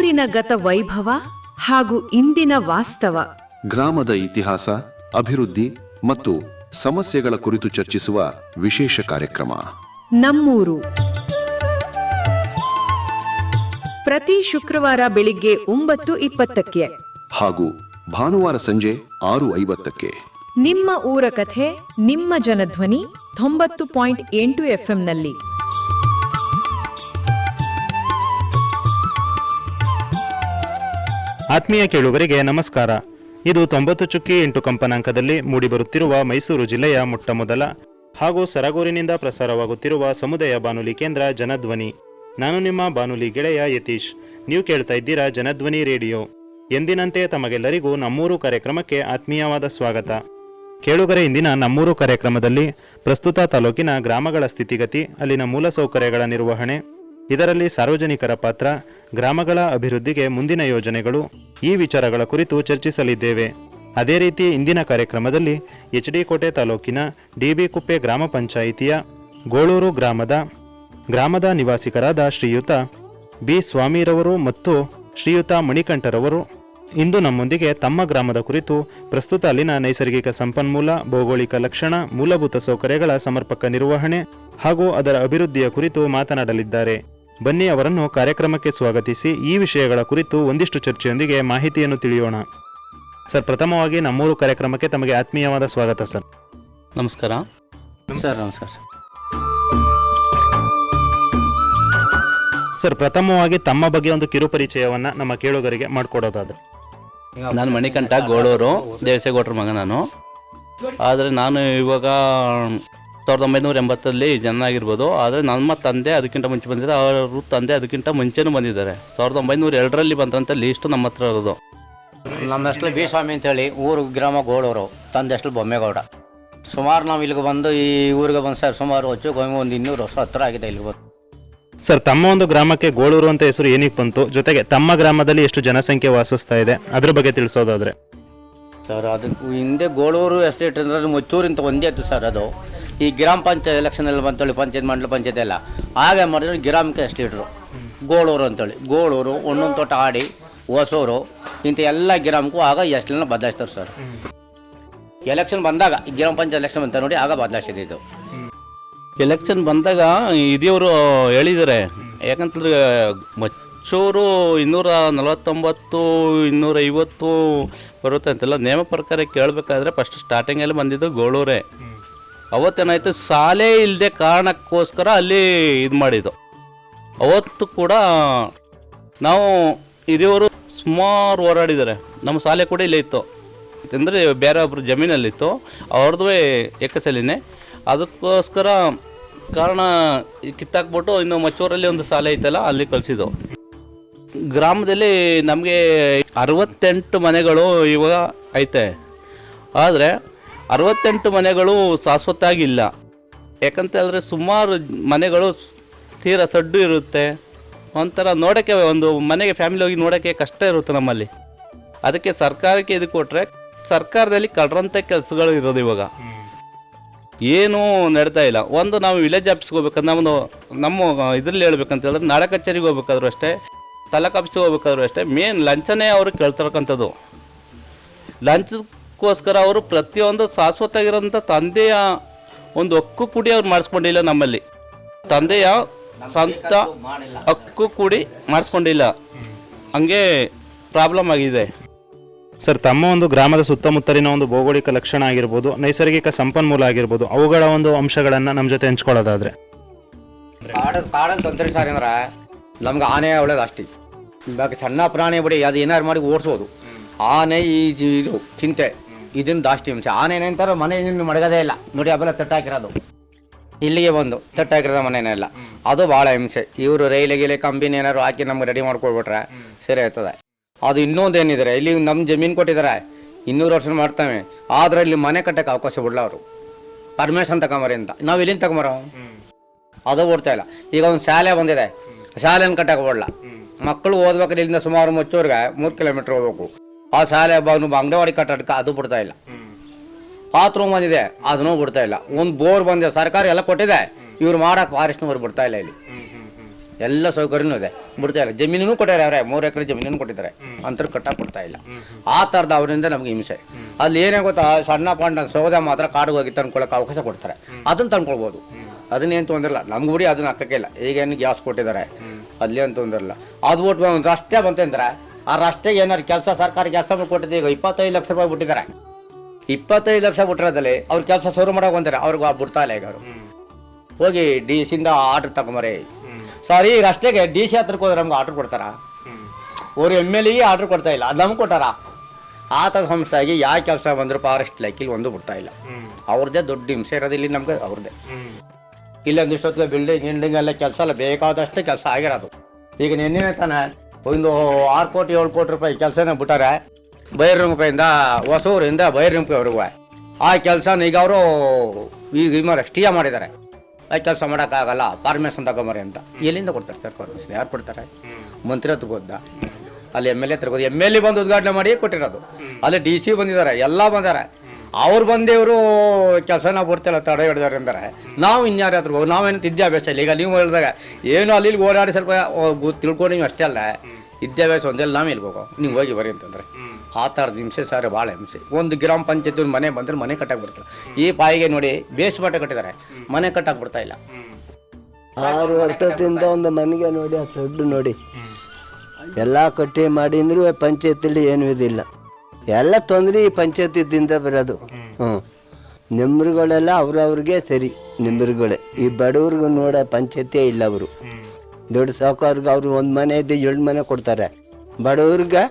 ಊರಿನ ಗತ ವೈಭವ ಹಾಗೂ ಇಂದಿನ ವಾಸ್ತವ, ಗ್ರಾಮದ ಇತಿಹಾಸ, ಅಭಿವೃದ್ಧಿ ಮತ್ತು ಸಮಸ್ಯೆಗಳ ಕುರಿತು ಚರ್ಚಿಸುವ ವಿಶೇಷ ಕಾರ್ಯಕ್ರಮ ನಮ್ಮೂರು. ಪ್ರತಿ ಶುಕ್ರವಾರ ಬೆಳಿಗ್ಗೆ 9:20 ಹಾಗೂ ಭಾನುವಾರ ಸಂಜೆ 6:50. ನಿಮ್ಮ ಊರ ಕಥೆ, ನಿಮ್ಮ ಜನಧ್ವನಿ 90.8 FM. ಆತ್ಮೀಯ ಕೇಳುಗರಿಗೆ ನಮಸ್ಕಾರ. ಇದು 90.8 ಕಂಪನಾಂಕದಲ್ಲಿ ಮೂಡಿಬರುತ್ತಿರುವ ಮೈಸೂರು ಜಿಲ್ಲೆಯ ಮೊಟ್ಟಮೊದಲ ಹಾಗೂ ಸರಗೂರಿನಿಂದ ಪ್ರಸಾರವಾಗುತ್ತಿರುವ ಸಮುದಾಯ ಬಾನುಲಿ ಕೇಂದ್ರ ಜನಧ್ವನಿ. ನಾನು ನಿಮ್ಮ ಬಾನುಲಿ ಗೆಳೆಯ ಯತೀಶ್. ನೀವು ಕೇಳ್ತಾ ಇದ್ದೀರಾ ಜನಧ್ವನಿ ರೇಡಿಯೋ. ಎಂದಿನಂತೆ ತಮಗೆಲ್ಲರಿಗೂ ನಮ್ಮೂರು ಕಾರ್ಯಕ್ರಮಕ್ಕೆ ಆತ್ಮೀಯವಾದ ಸ್ವಾಗತ. ಕೇಳುಗರೆ, ಇಂದಿನ ನಮ್ಮೂರು ಕಾರ್ಯಕ್ರಮದಲ್ಲಿ ಪ್ರಸ್ತುತ ತಾಲೂಕಿನ ಗ್ರಾಮಗಳ ಸ್ಥಿತಿಗತಿ, ಅಲ್ಲಿನ ಮೂಲಸೌಕರ್ಯಗಳ ನಿರ್ವಹಣೆ, ಇದರಲ್ಲಿ ಸಾರ್ವಜನಿಕರ ಪಾತ್ರ, ಗ್ರಾಮಗಳ ಅಭಿವೃದ್ಧಿಗೆ ಮುಂದಿನ ಯೋಜನೆಗಳು, ಈ ವಿಚಾರಗಳ ಕುರಿತು ಚರ್ಚಿಸಲಿದ್ದೇವೆ. ಅದೇ ರೀತಿ ಇಂದಿನ ಕಾರ್ಯಕ್ರಮದಲ್ಲಿ ಎಚ್.ಡಿ. ಕೋಟೆ ತಾಲೂಕಿನ ಡಿ.ಬಿ. ಕುಪ್ಪೆ ಗ್ರಾಮ ಪಂಚಾಯಿತಿಯ ಗೋಳೂರು ಗ್ರಾಮದ ನಿವಾಸಿಕರಾದ ಶ್ರೀಯುತ ಬಿ. ಸ್ವಾಮಿರವರು ಮತ್ತು ಶ್ರೀಯುತ ಮಣಿಕಂಠರವರು ಇಂದು ನಮ್ಮೊಂದಿಗೆ ತಮ್ಮ ಗ್ರಾಮದ ಕುರಿತು, ಪ್ರಸ್ತುತ ಅಲ್ಲಿನ ನೈಸರ್ಗಿಕ ಸಂಪನ್ಮೂಲ, ಭೌಗೋಳಿಕ ಲಕ್ಷಣ, ಮೂಲಭೂತ ಸೌಕರ್ಯಗಳ ಸಮರ್ಪಕ ನಿರ್ವಹಣೆ ಹಾಗೂ ಅದರ ಅಭಿವೃದ್ಧಿಯ ಕುರಿತು ಮಾತನಾಡಲಿದ್ದಾರೆ. ಬನ್ನಿ, ಅವರನ್ನು ಕಾರ್ಯಕ್ರಮಕ್ಕೆ ಸ್ವಾಗತಿಸಿ ಈ ವಿಷಯಗಳ ಕುರಿತು ಒಂದಿಷ್ಟು ಚರ್ಚೆಯೊಂದಿಗೆ ಮಾಹಿತಿಯನ್ನು ತಿಳಿಯೋಣ. ಸರ್, ಪ್ರಥಮವಾಗಿ ನಮ್ಮೂರು ಕಾರ್ಯಕ್ರಮಕ್ಕೆ ತಮಗೆ ಆತ್ಮೀಯವಾದ ಸ್ವಾಗತ ಸರ್. ನಮಸ್ಕಾರ ಸರ್. ನಮಸ್ಕಾರ ಸರ್, ಪ್ರಥಮವಾಗಿ ತಮ್ಮ ಬಗ್ಗೆ ಒಂದು ಕಿರುಪರಿಚಯವನ್ನು ನಮ್ಮ ಕೇಳುಗರಿಗೆ ಮಾಡಿಕೊಡೋದಾದ್ರೆ. ನಾನು ಮಣಿಕಂಠ, ಗೋಳೂರು, ದೇವಸೇಗೌಡರ ಮಗ ನಾನು. ಆದರೆ ನಾನು ಇವಾಗ 1980 ಜನನಾಗಿರ್ಬೋದು. ಆದರೆ ನಮ್ಮ ತಂದೆ ಅದಕ್ಕಿಂತ ಮುಂಚೆ ಬಂದಿದ್ದಾರೆ, ಅವರು ತಂದೆ ಅದಕ್ಕಿಂತ ಮುಂಚೆನೂ ಬಂದಿದ್ದಾರೆ. 1902 ಬಂದ್ರಂತ ಲೀಸ್ಟು ನಮ್ಮ ಹತ್ರ ಇರೋದು. ನಮ್ಮ ಹೆಸರು ಬಿ. ಸ್ವಾಮಿ ಅಂತೇಳಿ, ಊರು ಗ್ರಾಮ ಗೋಳೂರು, ತಂದೆ ಹೆಸರು ಬೊಮ್ಮೇಗೌಡ. ಸುಮಾರು ನಾವು ಇಲ್ಲಿಗೆ ಬಂದು ಈ ಊರಿಗೆ ಬಂದು ಸರ್ ಸುಮಾರು ಒಂದು 200 ವರ್ಷ ಹತ್ತಿರ ಆಗಿದೆ ಇಲ್ಲಿಗೆ ಬಂದು. ಸರ್, ತಮ್ಮ ಒಂದು ಗ್ರಾಮಕ್ಕೆ ಗೋಳೂರು ಅಂತ ಹೆಸರು ಏನಕ್ಕೆ ಬಂತು? ಜೊತೆಗೆ ತಮ್ಮ ಗ್ರಾಮದಲ್ಲಿ ಎಷ್ಟು ಜನಸಂಖ್ಯೆ ವಾಸಿಸ್ತಾ ಇದೆ, ಅದ್ರ ಬಗ್ಗೆ ತಿಳಿಸೋದಾದ್ರೆ. ಸರ್, ಅದಕ್ಕೆ ಹಿಂದೆ ಗೋಳೂರು ಎಸ್ಟೇಟ್ ಅಂದರೆ ಮುಚ್ಚೂರಿಂತ ಒಂದೇ ಇತ್ತು ಸರ್. ಅದು ಈ ಗ್ರಾಮ ಪಂಚಾಯತ್ ಎಲೆಕ್ಷನ್ ಎಲ್ಲ ಬಂತೇಳಿ, ಪಂಚಾಯತ್ ಮಂಡಲ ಪಂಚಾಯತ್ ಎಲ್ಲ ಹಾಗೆ ಮಾಡಿದ್ರೆ ಗ್ರಾಮಕ್ಕೆ ಎಸ್ಟೇಟ್ರು ಗೋಳೂರು ಅಂತೇಳಿ. ಗೋಳೂರು, ಒಂದೊಂದು ತೋಟ ಆಡಿ, ಹೊಸೂರು, ಇಂಥ ಎಲ್ಲ ಗ್ರಾಮಕ್ಕೂ ಆಗ ಎಷ್ಟೆಲ್ಲ ಬದಲಾಯಿಸ್ತಾರೆ ಸರ್. ಎಲೆಕ್ಷನ್ ಬಂದಾಗ ಈ ಗ್ರಾಮ ಪಂಚಾಯತ್ ಎಲೆಕ್ಷನ್ ಬಂತ ನೋಡಿ, ಆಗ ಬದಲಾಯಿಸಿದ್ದು. ಎಲೆಕ್ಷನ್ ಬಂದಾಗ ಹಿರಿಯವರು ಹೇಳಿದ್ದಾರೆ, ಯಾಕಂತಂದ್ರೆ ಮಚ್ಚೂರು 249, 250 ಬರುತ್ತೆ ಅಂತೆಲ್ಲ ನೇಮ ಪ್ರಕಾರ ಕೇಳಬೇಕಾದ್ರೆ ಫಸ್ಟ್ ಸ್ಟಾರ್ಟಿಂಗಲ್ಲಿ ಬಂದಿದ್ದು ಗೋಳೂರೇ. ಅವತ್ತೇನಾಯಿತು, ಶಾಲೆ ಇಲ್ಲದೆ ಕಾರಣಕ್ಕೋಸ್ಕರ ಅಲ್ಲಿ ಇದು ಮಾಡಿದ್ದು. ಅವತ್ತು ಕೂಡ ನಾವು ಹಿರಿಯವರು ಸುಮಾರು ಹೋರಾಡಿದ್ದಾರೆ. ನಮ್ಮ ಶಾಲೆ ಕೂಡ ಇಲ್ಲೇ ಇತ್ತು, ಅಂದರೆ ಬೇರೆ ಒಬ್ಬರು ಜಮೀನಲ್ಲಿತ್ತು, ಅವ್ರದ್ದು ಏಕಸಲಿನೇ. ಅದಕ್ಕೋಸ್ಕರ ಕಾರಣ ಕಿತ್ತಾಕ್ಬಿಟ್ಟು ಇನ್ನು ಮಚ್ಚೂರಲ್ಲಿ ಒಂದು ಶಾಲೆ ಐತಲ್ಲ, ಅಲ್ಲಿ ಕಳಿಸಿದ್ದು. ಗ್ರಾಮದಲ್ಲಿ ನಮಗೆ 68 ಮನೆಗಳು ಇವಾಗ ಐತೆ. ಆದರೆ 68 ಮನೆಗಳು ಶಾಶ್ವತವಾಗಿಲ್ಲ. ಯಾಕಂತ ಹೇಳಿದ್ರೆ ಸುಮಾರು ಮನೆಗಳು ತೀರಾ ಸಡ್ಡು ಇರುತ್ತೆ. ಒಂಥರ ನೋಡೋಕ್ಕೆ, ಒಂದು ಮನೆಗೆ ಫ್ಯಾಮಿಲಿ ಹೋಗಿ ನೋಡೋಕ್ಕೆ ಕಷ್ಟ ಇರುತ್ತೆ ನಮ್ಮಲ್ಲಿ. ಅದಕ್ಕೆ ಸರ್ಕಾರಕ್ಕೆ ಇದು ಕೊಟ್ಟರೆ, ಸರ್ಕಾರದಲ್ಲಿ ಕಳ್ರಂಥ ಕೆಲಸಗಳು ಇರೋದು ಇವಾಗ ಏನೂ ನಡೀತಾ ಇಲ್ಲ. ಒಂದು ನಾವು ವಿಲೇಜ್ ಆಫೀಸ್ಗೆ ಹೋಗ್ಬೇಕಂದ್ರೆ, ನಮ್ಮ ಇದರಲ್ಲಿ ಹೇಳ್ಬೇಕಂತ ಹೇಳಿದ್ರೆ, ನಾಡ ಕಚೇರಿಗೆ ಹೋಗ್ಬೇಕಾದ್ರೂ ಅಷ್ಟೇ, ತಾಲೂಕು ಆಫೀಸ್ಗೆ ಹೋಗ್ಬೇಕಾದ್ರೂ ಅಷ್ಟೇ, ಮೇನ್ ಲಂಚನೇ ಅವರು ಕೇಳ್ತಿರಕ್ಕಂಥದ್ದು. ಲಂಚಕ್ಕೋಸ್ಕರ ಅವರು ಪ್ರತಿಯೊಂದು ಶಾಶ್ವತವಾಗಿರೋಂಥ ತಂದೆಯ ಒಂದು ಹಕ್ಕು ಕೂಡಿ ಅವ್ರು ಮಾಡಿಸ್ಕೊಂಡಿಲ್ಲ. ನಮ್ಮಲ್ಲಿ ತಂದೆಯ ಸ್ವಂತ ಹಕ್ಕು ಕೂಡಿ ಮಾಡಿಸ್ಕೊಂಡಿಲ್ಲ, ಹಂಗೆ ಪ್ರಾಬ್ಲಮ್ ಆಗಿದೆ. ಸರ್, ತಮ್ಮ ಒಂದು ಗ್ರಾಮದ ಸುತ್ತಮುತ್ತಲಿನ ಒಂದು ಭೌಗೋಳಿಕ ಲಕ್ಷಣ ಆಗಿರ್ಬೋದು, ನೈಸರ್ಗಿಕ ಸಂಪನ್ಮೂಲ ಆಗಿರ್ಬೋದು, ಅವುಗಳ ಒಂದು ಅಂಶಗಳನ್ನು ನಮ್ಮ ಜೊತೆ ಹಂಚ್ಕೊಳ್ಳೋದಾದ್ರೆ. ಕಾಡಲ್ಲಿ ತೊಂದರೆ ಸರ್ ಅಂದ್ರೆ ನಮ್ಗೆ ಆನೆ ಒಳ್ಳೇದು ಅಷ್ಟೇ. ಇವಾಗ ಸಣ್ಣ ಪ್ರಾಣಿ ಬಿಡಿ, ಅದು ಏನಾರು ಮಾಡಿ ಓಡಿಸ್ಬೋದು. ಆನೆ ಇದು ಚಿಂತೆ, ಇದನ್ನು ಜಾಸ್ತಿ ಹಿಂಸೆ. ಆನೆ ಏನಂತಾರೆ, ಮನೆ ಮಡಗೋದೇ ಇಲ್ಲ ನೋಡಿ, ಅವೆಲ್ಲ ತಟ್ಟಾಕಿರೋದು ಇಲ್ಲಿಗೆ ಬಂದು ತಟ್ಟಾಕಿರೋದು ಮನೆಯೆಲ್ಲ, ಅದು ಭಾಳ ಹಿಂಸೆ. ಇವರು ರೈಲಿಗೆ ಕಂಬಿನ ಏನಾರು ಹಾಕಿ ನಮ್ಗೆ ರೆಡಿ ಮಾಡ್ಕೊಳ್ಬಿಟ್ರೆ ಸರಿ ಆಯ್ತದೆ. ಅದು ಇನ್ನೊಂದೇನಿದ್ದಾರೆ, ಇಲ್ಲಿ ನಮ್ಮ ಜಮೀನು ಕೊಟ್ಟಿದ್ದಾರೆ, 200 ವರ್ಷ ಮಾಡ್ತಾವೆ. ಆದರೆ ಇಲ್ಲಿ ಮನೆ ಕಟ್ಟಕ್ಕೆ ಅವಕಾಶ ಬಿಡಲ್ಲ ಅವರು. ಪರ್ಮಿಷನ್ ತಗೊಂಬರಿ ಅಂತ, ನಾವು ಇಲ್ಲಿಂದ ತಗೊಂಬರೋ, ಅದು ಓಡ್ತಾ ಇಲ್ಲ. ಈಗ ಒಂದು ಶಾಲೆ ಬಂದಿದೆ, ಶಾಲೆನ ಕಟ್ಟಕ್ಕೆ ಬಿಡಲ್ಲ. ಮಕ್ಕಳು ಓದ್ಬೇಕಾದ್ರೆ ಇಲ್ಲಿಂದ ಸುಮಾರು ಮುಚ್ಚೂರಿಗೆ 3 ಕಿಲೋಮೀಟ್ರ್ ಹೋಗ್ಬೇಕು. ಆ ಶಾಲೆ ಅಂಗನವಾಡಿ ಕಟ್ಟಡಕ್ಕೆ ಅದು ಬಿಡ್ತಾ ಇಲ್ಲ. ಬಾತ್ರೂಮ್ ಬಂದಿದೆ, ಅದನ್ನೂ ಬಿಡ್ತಾ ಇಲ್ಲ. ಒಂದು ಬೋರ್ ಬಂದಿದೆ, ಸರ್ಕಾರ ಎಲ್ಲ ಕೊಟ್ಟಿದೆ, ಇವ್ರು ಮಾಡಕ್ಕೆ ಫಾರೆಸ್ಟ್ನವ್ರು ಬಿಡ್ತಾ ಇಲ್ಲ ಇಲ್ಲಿ. ಎಲ್ಲ ಸೌಕರ್ಯನೂ ಇದೆ, ಬಿಡ್ತಾ ಇಲ್ಲ. ಜಮೀನು ಕೊಟ್ಟಾರೆ, ಅವರೇ 3 ಎಕರೆ ಜಮೀನು ಕೊಟ್ಟಿದ್ದಾರೆ, ಅಂತರ ಕಟ್ಟಾಕ್ ಕೊಡ್ತಾ ಇಲ್ಲ. ಆ ಥರದ ಅವರಿಂದ ನಮ್ಗೆ ಹಿಂಸೆ. ಅಲ್ಲಿ ಏನೇ ಗೊತ್ತಾ, ಸಣ್ಣ ಪಾಂಡ ಸೌದೆ ಮಾತ್ರ ಕಾಡಿಗೆ ಹೋಗಿ ತಂದ್ಕೊಳ್ಳೋಕೆ ಅವಕಾಶ ಕೊಡ್ತಾರೆ, ಅದನ್ನು ತಂದ್ಕೊಳ್ಬೋದು, ಅದನ್ನೇನು ತೊಂದರೆ ಇಲ್ಲ. ನಮ್ಗೆ ಬಿಡಿ ಅದನ್ನ ಹಾಕಕ್ಕೆ ಇಲ್ಲ. ಈಗೇನು ಗ್ಯಾಸ್ ಕೊಟ್ಟಿದ್ದಾರೆ, ಅಲ್ಲಿ ಏನು ತೊಂದರೆ ಇಲ್ಲ. ಅದು ಬಿಟ್ಟು ಒಂದು ರಸ್ತೆ ಬಂತಂದ್ರೆ ಆ ರಸ್ತೆಗೆ ಏನಾರು ಕೆಲಸ ಸರ್ಕಾರಿ ಕೆಲಸ ಕೊಟ್ಟಿದ್ದು. ಈಗ 25 ಲಕ್ಷ ರೂಪಾಯಿ ಬಿಟ್ಟಿದ್ದಾರೆ. 25 ಲಕ್ಷ ಬಿಟ್ಟಿರೋದಲ್ಲಿ ಅವ್ರ ಕೆಲಸ ಶುರು ಮಾಡೋಕೆ ಬಂತಾರೆ, ಅವ್ರಿಗೆ ಬಿಡ್ತಾ ಇಲ್ಲ. ಈಗ ಅವರು ಹೋಗಿ DC ಆರ್ಡ್ರ್ ತಗೊಂಬರಿ. ಸಾರಿ, ರಸ್ತೆಗೆ DC ಹತ್ರಕ್ಕೆ ಹೋದ್ರೆ ನಮ್ಗೆ ಆರ್ಡ್ರ್ ಕೊಡ್ತಾರ? ಅವ್ರು MLA ಆರ್ಡ್ರ್ ಕೊಡ್ತಾ ಇಲ್ಲ, ಅದು ನಮ್ಗೆ ಕೊಟ್ಟಾರ. ಆ ಥರ ಸಂಸ್ಥೆ ಆಗಿ ಯಾವ ಕೆಲಸ ಬಂದರೂ ಫಾರೆಸ್ಟ್ ಇಲಾಖೆಲಿ ಒಂದು ಬಿಡ್ತಾ ಇಲ್ಲ. ಅವ್ರದ್ದೇ ದೊಡ್ಡ ಹಿಂಸೆ ಇರೋದು ಇಲ್ಲಿ ನಮ್ಗೆ, ಅವ್ರದ್ದೇ. ಇಲ್ಲೊಂದಿಷ್ಟೊತ್ತಿಗೆ ಬಿಲ್ಡಿಂಗ್ ಎಲ್ಲ ಕೆಲಸ ಎಲ್ಲ ಬೇಕಾದಷ್ಟೇ ಕೆಲಸ ಆಗಿರೋದು. ಈಗ ನಿನ್ನೆ ತಾನೆ ಒಂದು 6 ಕೋಟಿ 7 ಕೋಟಿ ರೂಪಾಯಿ ಕೆಲಸನ ಬಿಟ್ಟಾರೆ, ಬೈರಮುಖದಿಂದ ಹೊಸೂರಿಂದ ಬೈರಮುಖವರೆಗೂ. ಆ ಕೆಲಸನ ಈಗ ಅವರು ಈಗ ಸ್ಟೇ ಮಾಡಿದ್ದಾರೆ. ಆ ಕೆಲಸ ಮಾಡೋಕ್ಕಾಗಲ್ಲ, ಪರ್ಮಿಷನ್ ತಗೊಂಬರಿ ಅಂತ. ಎಲ್ಲಿಂದ ಕೊಡ್ತಾರೆ ಸರ್ ಪರ್ಮಿಷನ್? ಯಾರು ಕೊಡ್ತಾರೆ? ಮಂತ್ರಿ ಹತ್ರ ಹೋದ, ಅಲ್ಲಿ MLA ಹತ್ರ ಹೋದ. MLA ಬಂದು ಉದ್ಘಾಟನೆ ಮಾಡಿ ಕೊಟ್ಟಿರೋದು. ಅಲ್ಲಿ DC ಬಂದಿದ್ದಾರೆ, ಎಲ್ಲ ಬಂದಾರೆ. ಅವ್ರು ಬಂದೇವರು ಕೆಲಸನ ಬಿಡ್ತಿಲ್ಲ, ತಡೆ ಹಿಡಿದಾರೆ ಅಂದರೆ ನಾವು ಇನ್ಯಾರ ಹತ್ರ ಹೋಗಿ ನಾವೇನು ವಿದ್ಯಾಭ್ಯಾಸ ಇಲ್ಲ. ಈಗ ನೀವು ಹೇಳಿದಾಗ ಏನು ಅಲ್ಲಿ ಓಡಾಡಿ ಸ್ವಲ್ಪ ತಿಳ್ಕೊಂಡು ನೀವು ಅಷ್ಟೇ ಅಲ್ಲ, ವಿದ್ಯಾಭ್ಯಾಸ ಒಂದೆಲ್ಲ ನಾವು ಎಲ್ಲಿ ಹೋಗೋ, ನೀವು ಹೋಗಿ ಬರೀ ಅಂತಂದರೆ ಆ ಥರದ ಹಿಂಸೆ ಸರ್, ಭಾಳ ಹಿಂಸೆ. ಒಂದು ಗ್ರಾಮ ಪಂಚಾಯತ್ ಮನೆ ಬಂದರೆ ಮನೆ ಕಟ್ಟಕ್ಕೆ ಬರ್ತಾರೆ. ಈ ಪಾಯಿಗೆ ನೋಡಿ ಬೇಸ್ಮಟ್ಟ ಕಟ್ಟಿದ್ದಾರೆ, ಮನೆ ಕಟ್ಟಕ್ಕೆ ಬರ್ತಾ ಇಲ್ಲ. 6 ವರ್ಷದಿಂದ ಒಂದು ಮನೆಗೆ ನೋಡಿ, ಆ ಸೊಡ್ಡು ನೋಡಿ ಎಲ್ಲ ಕಟ್ಟಿ ಮಾಡಿ ಅಂದ್ರೂ ಪಂಚಾಯತಿಲಿ ಏನೂ ಇದಿಲ್ಲ. ಎಲ್ಲ ತೊಂದರೆ ಈ ಪಂಚಾಯತಿದಿಂದ ಬರೋದು. ನಿಮ್ರುಗಳೆಲ್ಲ ಅವ್ರವ್ರಿಗೆ ಸರಿ, ನಿಮ್ರುಗಳೇ. ಈ ಬಡವ್ರಿಗೂ ನೋಡ ಪಂಚಾಯತಿಯೇ ಇಲ್ಲ. ಅವರು ದೊಡ್ಡ ಸಾವುಕಾರ್ಗೆ ಅವರು ಒಂದು ಮನೆ ಇದ್ದು 2 ಮನೆ ಕೊಡ್ತಾರೆ. ಬಡವ್ರಿಗೆ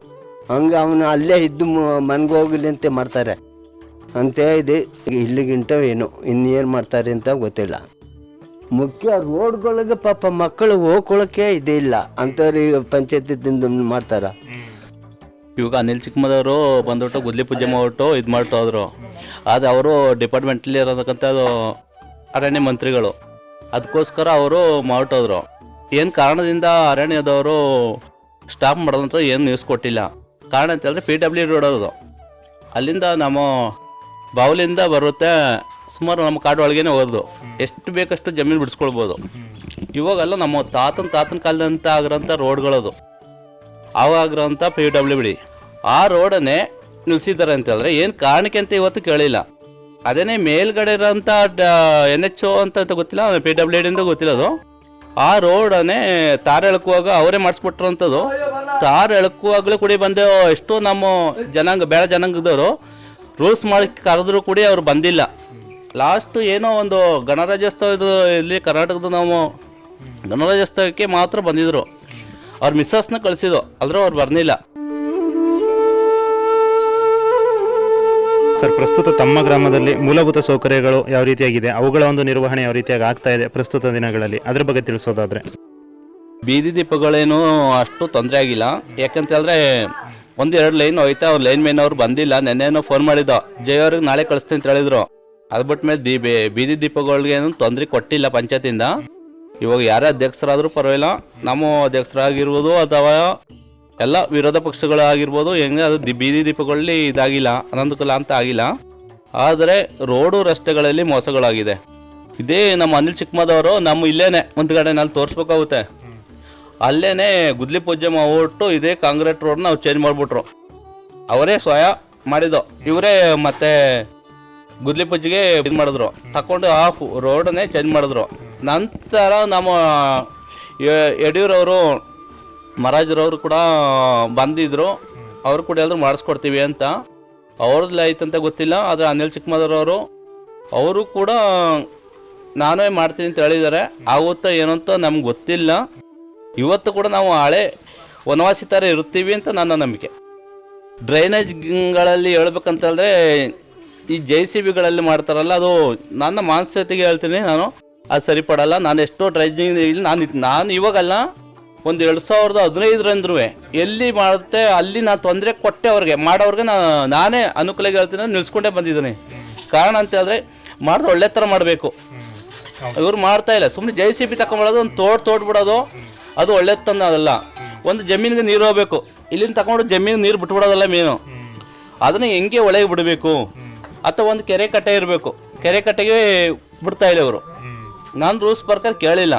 ಹಂಗೆ ಅವನು ಅಲ್ಲೇ ಇದ್ದು ಮನೆಗೆ ಹೋಗಲಿ ಅಂತ ಮಾಡ್ತಾರೆ ಅಂತ ಇದೆ. ಇಲ್ಲಿಗಿಂಟ ಏನು ಇನ್ನೇನು ಮಾಡ್ತಾರೆ ಅಂತ ಗೊತ್ತಿಲ್ಲ. ಮುಖ್ಯ ರೋಡ್ಗಳಿಗೆ ಪಾಪ ಮಕ್ಕಳು ಹೋಗ್ಕೊಳ್ಳೋಕೆ ಇದೇ ಇಲ್ಲ ಅಂಥವ್ರಿಗೆ ಪಂಚಾಯತಿದಿಂದ ಮಾಡ್ತಾರ. ಇವಾಗ ಅನಿಲ್ ಚಿಕ್ಕಮದವರು ಬಂದ್ಬಿಟ್ಟು ಗುದ್ಲಿ ಪೂಜೆ ಮಾಡ್ಬಿಟ್ಟು ಇದು ಮಾಡ್ಬಿಟ್ಟು ಹೋದರು. ಅದು ಅವರು ಡಿಪಾರ್ಟ್ಮೆಂಟಲ್ಲಿ ಇರೋದಕ್ಕಂಥ ಅರಣ್ಯ ಮಂತ್ರಿಗಳು, ಅದಕ್ಕೋಸ್ಕರ ಅವರು ಮಾಡ್ಬಿಟ್ಟೋದ್ರು. ಏನು ಕಾರಣದಿಂದ ಅರಣ್ಯದವರು ಸ್ಟಾಪ್ ಮಾಡೋದಂತ ಏನು ನ್ಯೂಸ್ ಕೊಟ್ಟಿಲ್ಲ. ಕಾರಣ ಅಂತಂದರೆ PWD ರೋಡ್ ಅದು, ಅಲ್ಲಿಂದ ನಮ್ಮ ಬಾವಲಿಂದ ಬರುತ್ತೆ, ಸುಮಾರು ನಮ್ಮ ಕಾಡು ಒಳಗೇನೆ ಹೋದ್ರು. ಎಷ್ಟು ಬೇಕಷ್ಟು ಜಮೀನು ಬಿಡಿಸ್ಕೊಳ್ಬೋದು. ಇವಾಗೆಲ್ಲ ನಮ್ಮ ತಾತನ ಕಾಲದಂತ ಆಗಿರೋಂಥ ರೋಡ್ಗಳದು, ಆವಾಗಿರೋಂಥ PWD ಆ ರೋಡನ್ನೇ ನಿಲ್ಲಿಸಿದ್ದಾರೆ ಅಂತಂದರೆ ಏನು ಕಾರಣಕ್ಕೆ ಅಂತ ಇವತ್ತು ಕೇಳಿಲ್ಲ. ಅದೇನೇ ಮೇಲ್ಗಡೆ ಇರೋಂಥ NHO ಅಂತ ಗೊತ್ತಿಲ್ಲ, PWD ಗೊತ್ತಿಲ್ಲ. ಅದು ಆ ರೋಡನ್ನೇ ತಾರ ಎಳ್ಕುವಾಗ ಅವರೇ ಮಾಡಿಸ್ಬಿಟ್ರಂಥದ್ದು. ತಾರ ಎಳ್ಕುವಾಗಲೂ ಕೂಡ ಬಂದು ಎಷ್ಟು ನಮ್ಮ ಜನಾಂಗ ಬೇಡ ಜನಾಂಗದವರು ರೂಲ್ಸ್ ಮಾಡಿ ಕರೆದ್ರು ಕೂಡ ಅವ್ರು ಬಂದಿಲ್ಲ. ಲಾಸ್ಟು ಏನೋ ಒಂದು ಗಣರಾಜ್ಯೋತ್ಸವ ಇಲ್ಲಿ ಕರ್ನಾಟಕದ ನಾವು ಗಣರಾಜ್ಯೋತ್ಸವಕ್ಕೆ ಮಾತ್ರ ಬಂದಿದ್ರು. ಅವ್ರ ಮಿಸ್ಸಸ್ನ ಕಳಿಸಿದ್ರು, ಆದರೂ ಅವ್ರು ಬರ್ನಿಲ್ಲ. ಸರ್, ಪ್ರಸ್ತುತ ತಮ್ಮ ಗ್ರಾಮದಲ್ಲಿ ಮೂಲಭೂತ ಸೌಕರ್ಯಗಳು ಯಾವ ರೀತಿಯಾಗಿದೆ, ಅವುಗಳ ಒಂದು ನಿರ್ವಹಣೆ ಯಾವ ರೀತಿಯಾಗಿ ಆಗ್ತಾ ಇದೆ ಪ್ರಸ್ತುತ ದಿನಗಳಲ್ಲಿ, ಅದ್ರ ಬಗ್ಗೆ ತಿಳಿಸೋದಾದ್ರೆ? ಬೀದಿ ದೀಪಗಳೇನು ಅಷ್ಟು ತೊಂದರೆ ಆಗಿಲ್ಲ. ಯಾಕಂತ ಹೇಳಿದ್ರೆ 1-2 ಲೈನ್ ಹೋಯ್ತಾ, ಅವ್ರು ಲೈನ್ ಮೇನ್ ಅವ್ರು ಬಂದಿಲ್ಲ. ನೆನ್ನೆನೋ ಫೋನ್ ಮಾಡಿದ್ದೋ, ಅವ್ರಿಗೆ ನಾಳೆ ಕಳಿಸ್ತೀನಿ ಅಂತ ಹೇಳಿದ್ರು. ಅದು ಬಿಟ್ಟ ಮೇಲೆ ಬೀದಿ ದೀಪಗಳಿಗೇನು ತೊಂದರೆ ಕೊಟ್ಟಿಲ್ಲ ಪಂಚಾಯತಿಂದ. ಇವಾಗ ಯಾರೇ ಅಧ್ಯಕ್ಷರಾದರೂ ಪರವಾಗಿಲ್ಲ, ನಮ್ಮ ಅಧ್ಯಕ್ಷರಾಗಿರ್ಬೋದು ಅಥವಾ ಎಲ್ಲ ವಿರೋಧ ಪಕ್ಷಗಳಾಗಿರ್ಬೋದು, ಹೆಂಗೆ ಅದು ಬೀದಿ ದೀಪಗಳಲ್ಲಿ ಇದಾಗಿಲ್ಲ, ಅನನುಕೂಲ ಅಂತ ಆಗಿಲ್ಲ. ಆದರೆ ರೋಡು ರಸ್ತೆಗಳಲ್ಲಿ ಮೋಸಗಳಾಗಿದೆ. ಇದೇ ನಮ್ಮ ಅನಿಲ್ ಚಿಕ್ಕಮದವರು ನಮ್ಮ ಇಲ್ಲೇನೆ ಒಂದು ಕಡೆ ನಲ್ಲಿ ತೋರಿಸ್ಬೇಕಾಗುತ್ತೆ. ಅಲ್ಲೇನೆ ಗುದ್ಲಿ ಪೂಜೆ ಮಾಡ್ಬಿಟ್ಟು ಇದೇ ಕಾಂಕ್ರೀಟ್ ರೋಡ್ನ ಅವ್ರು ಚೇಂಜ್ ಮಾಡಿಬಿಟ್ರು. ಅವರೇ ಸ್ವಯಂ ಮಾಡಿದ್ದು, ಇವರೇ ಮತ್ತೆ ಗುದ್ಲಿ ಪೂಜೆಗೆ ಇದು ಮಾಡಿದ್ರು, ತಗೊಂಡು ಆ ರೋಡನ್ನೇ ಚೇಂಜ್ ಮಾಡಿದ್ರು. ನಂತರ ನಮ್ಮ ಯಡಿಯೂರವರು ಮಹಾರಾಜರವರು ಕೂಡ ಬಂದಿದ್ರು, ಅವರು ಕೂಡ ಎಲ್ಲರೂ ಮಾಡಿಸ್ಕೊಡ್ತೀವಿ ಅಂತ. ಅವ್ರದ್ದು ಆಯ್ತಂತ ಗೊತ್ತಿಲ್ಲ. ಆದರೆ ಅನಿಲ್ ಚಿಕ್ಕಮದೂರವರು ಅವರು ಕೂಡ ನಾನೇ ಮಾಡ್ತೀನಿ ಅಂತ ಹೇಳಿದ್ದಾರೆ. ಆಗುತ್ತಾ ಏನೋ ಅಂತ ನಮ್ಗೆ ಗೊತ್ತಿಲ್ಲ. ಇವತ್ತು ಕೂಡ ನಾವು ಹಳೆ ವನವಾಸಿ ಥರ ಇರ್ತೀವಿ ಅಂತ ನನ್ನ ನಂಬಿಕೆ. ಡ್ರೈನೇಜ್ಗಳಲ್ಲಿ ಹೇಳ್ಬೇಕಂತಂದರೆ ಈ JCBಗಳಲ್ಲಿ ಮಾಡ್ತಾರಲ್ಲ, ಅದು ನನ್ನ ಮಾನಸಿಕತೆಗೆ ಹೇಳ್ತೀನಿ ನಾನು, ಅದು ಸರಿಪಡಲ್ಲ. ನಾನು ಎಷ್ಟೋ ಡ್ರೈನೇಜ್ ಇಲ್ಲಿ ನಾನು ಇವಾಗಲ್ಲ, ಒಂದು 2015ರಂದ್ರೂ ಎಲ್ಲಿ ಮಾಡುತ್ತೆ ಅಲ್ಲಿ ನಾನು ತೊಂದರೆ ಕೊಟ್ಟೆ ಅವ್ರಿಗೆ, ಮಾಡೋವ್ರಿಗೆ ನಾನೇ ಅನುಕೂಲ ಹೇಳ್ತೀನಿ, ನಿಲ್ಸ್ಕೊಂಡೇ ಬಂದಿದ್ದೀನಿ. ಕಾರಣ ಅಂತ ಹೇಳಿದ್ರೆ ಮಾಡಿದ್ರೆ ಒಳ್ಳೆ ಥರ ಮಾಡಬೇಕು. ಇವ್ರು ಮಾಡ್ತಾ ಇಲ್ಲ, ಸುಮ್ಮನೆ JCB ತಗೊಂಡ್ಬಿಡೋದು, ಒಂದು ತೋಡ್ಬಿಡೋದು, ಅದು ಒಳ್ಳೆ ತಂದಲ್ಲ. ಒಂದು ಜಮೀನಿಗೆ ನೀರು ಹೋಗ್ಬೇಕು, ಇಲ್ಲಿಂದ ತಗೊಂಡು ಜಮೀನಿಗೆ ನೀರು ಬಿಟ್ಬಿಡೋದಲ್ಲ ಮೇನು. ಅದನ್ನು ಹೆಂಗೆ ಒಳಗೆ ಬಿಡಬೇಕು, ಅಥವಾ ಒಂದು ಕೆರೆ ಕಟ್ಟೆ ಇರಬೇಕು, ಕೆರೆ ಕಟ್ಟೆಗೆ ಬಿಡ್ತಾ ಇಲ್ಲ ಇವರು. ನಾನು ರೂಲ್ಸ್ ಪ್ರಕಾರ ಕೇಳಿಲ್ಲ.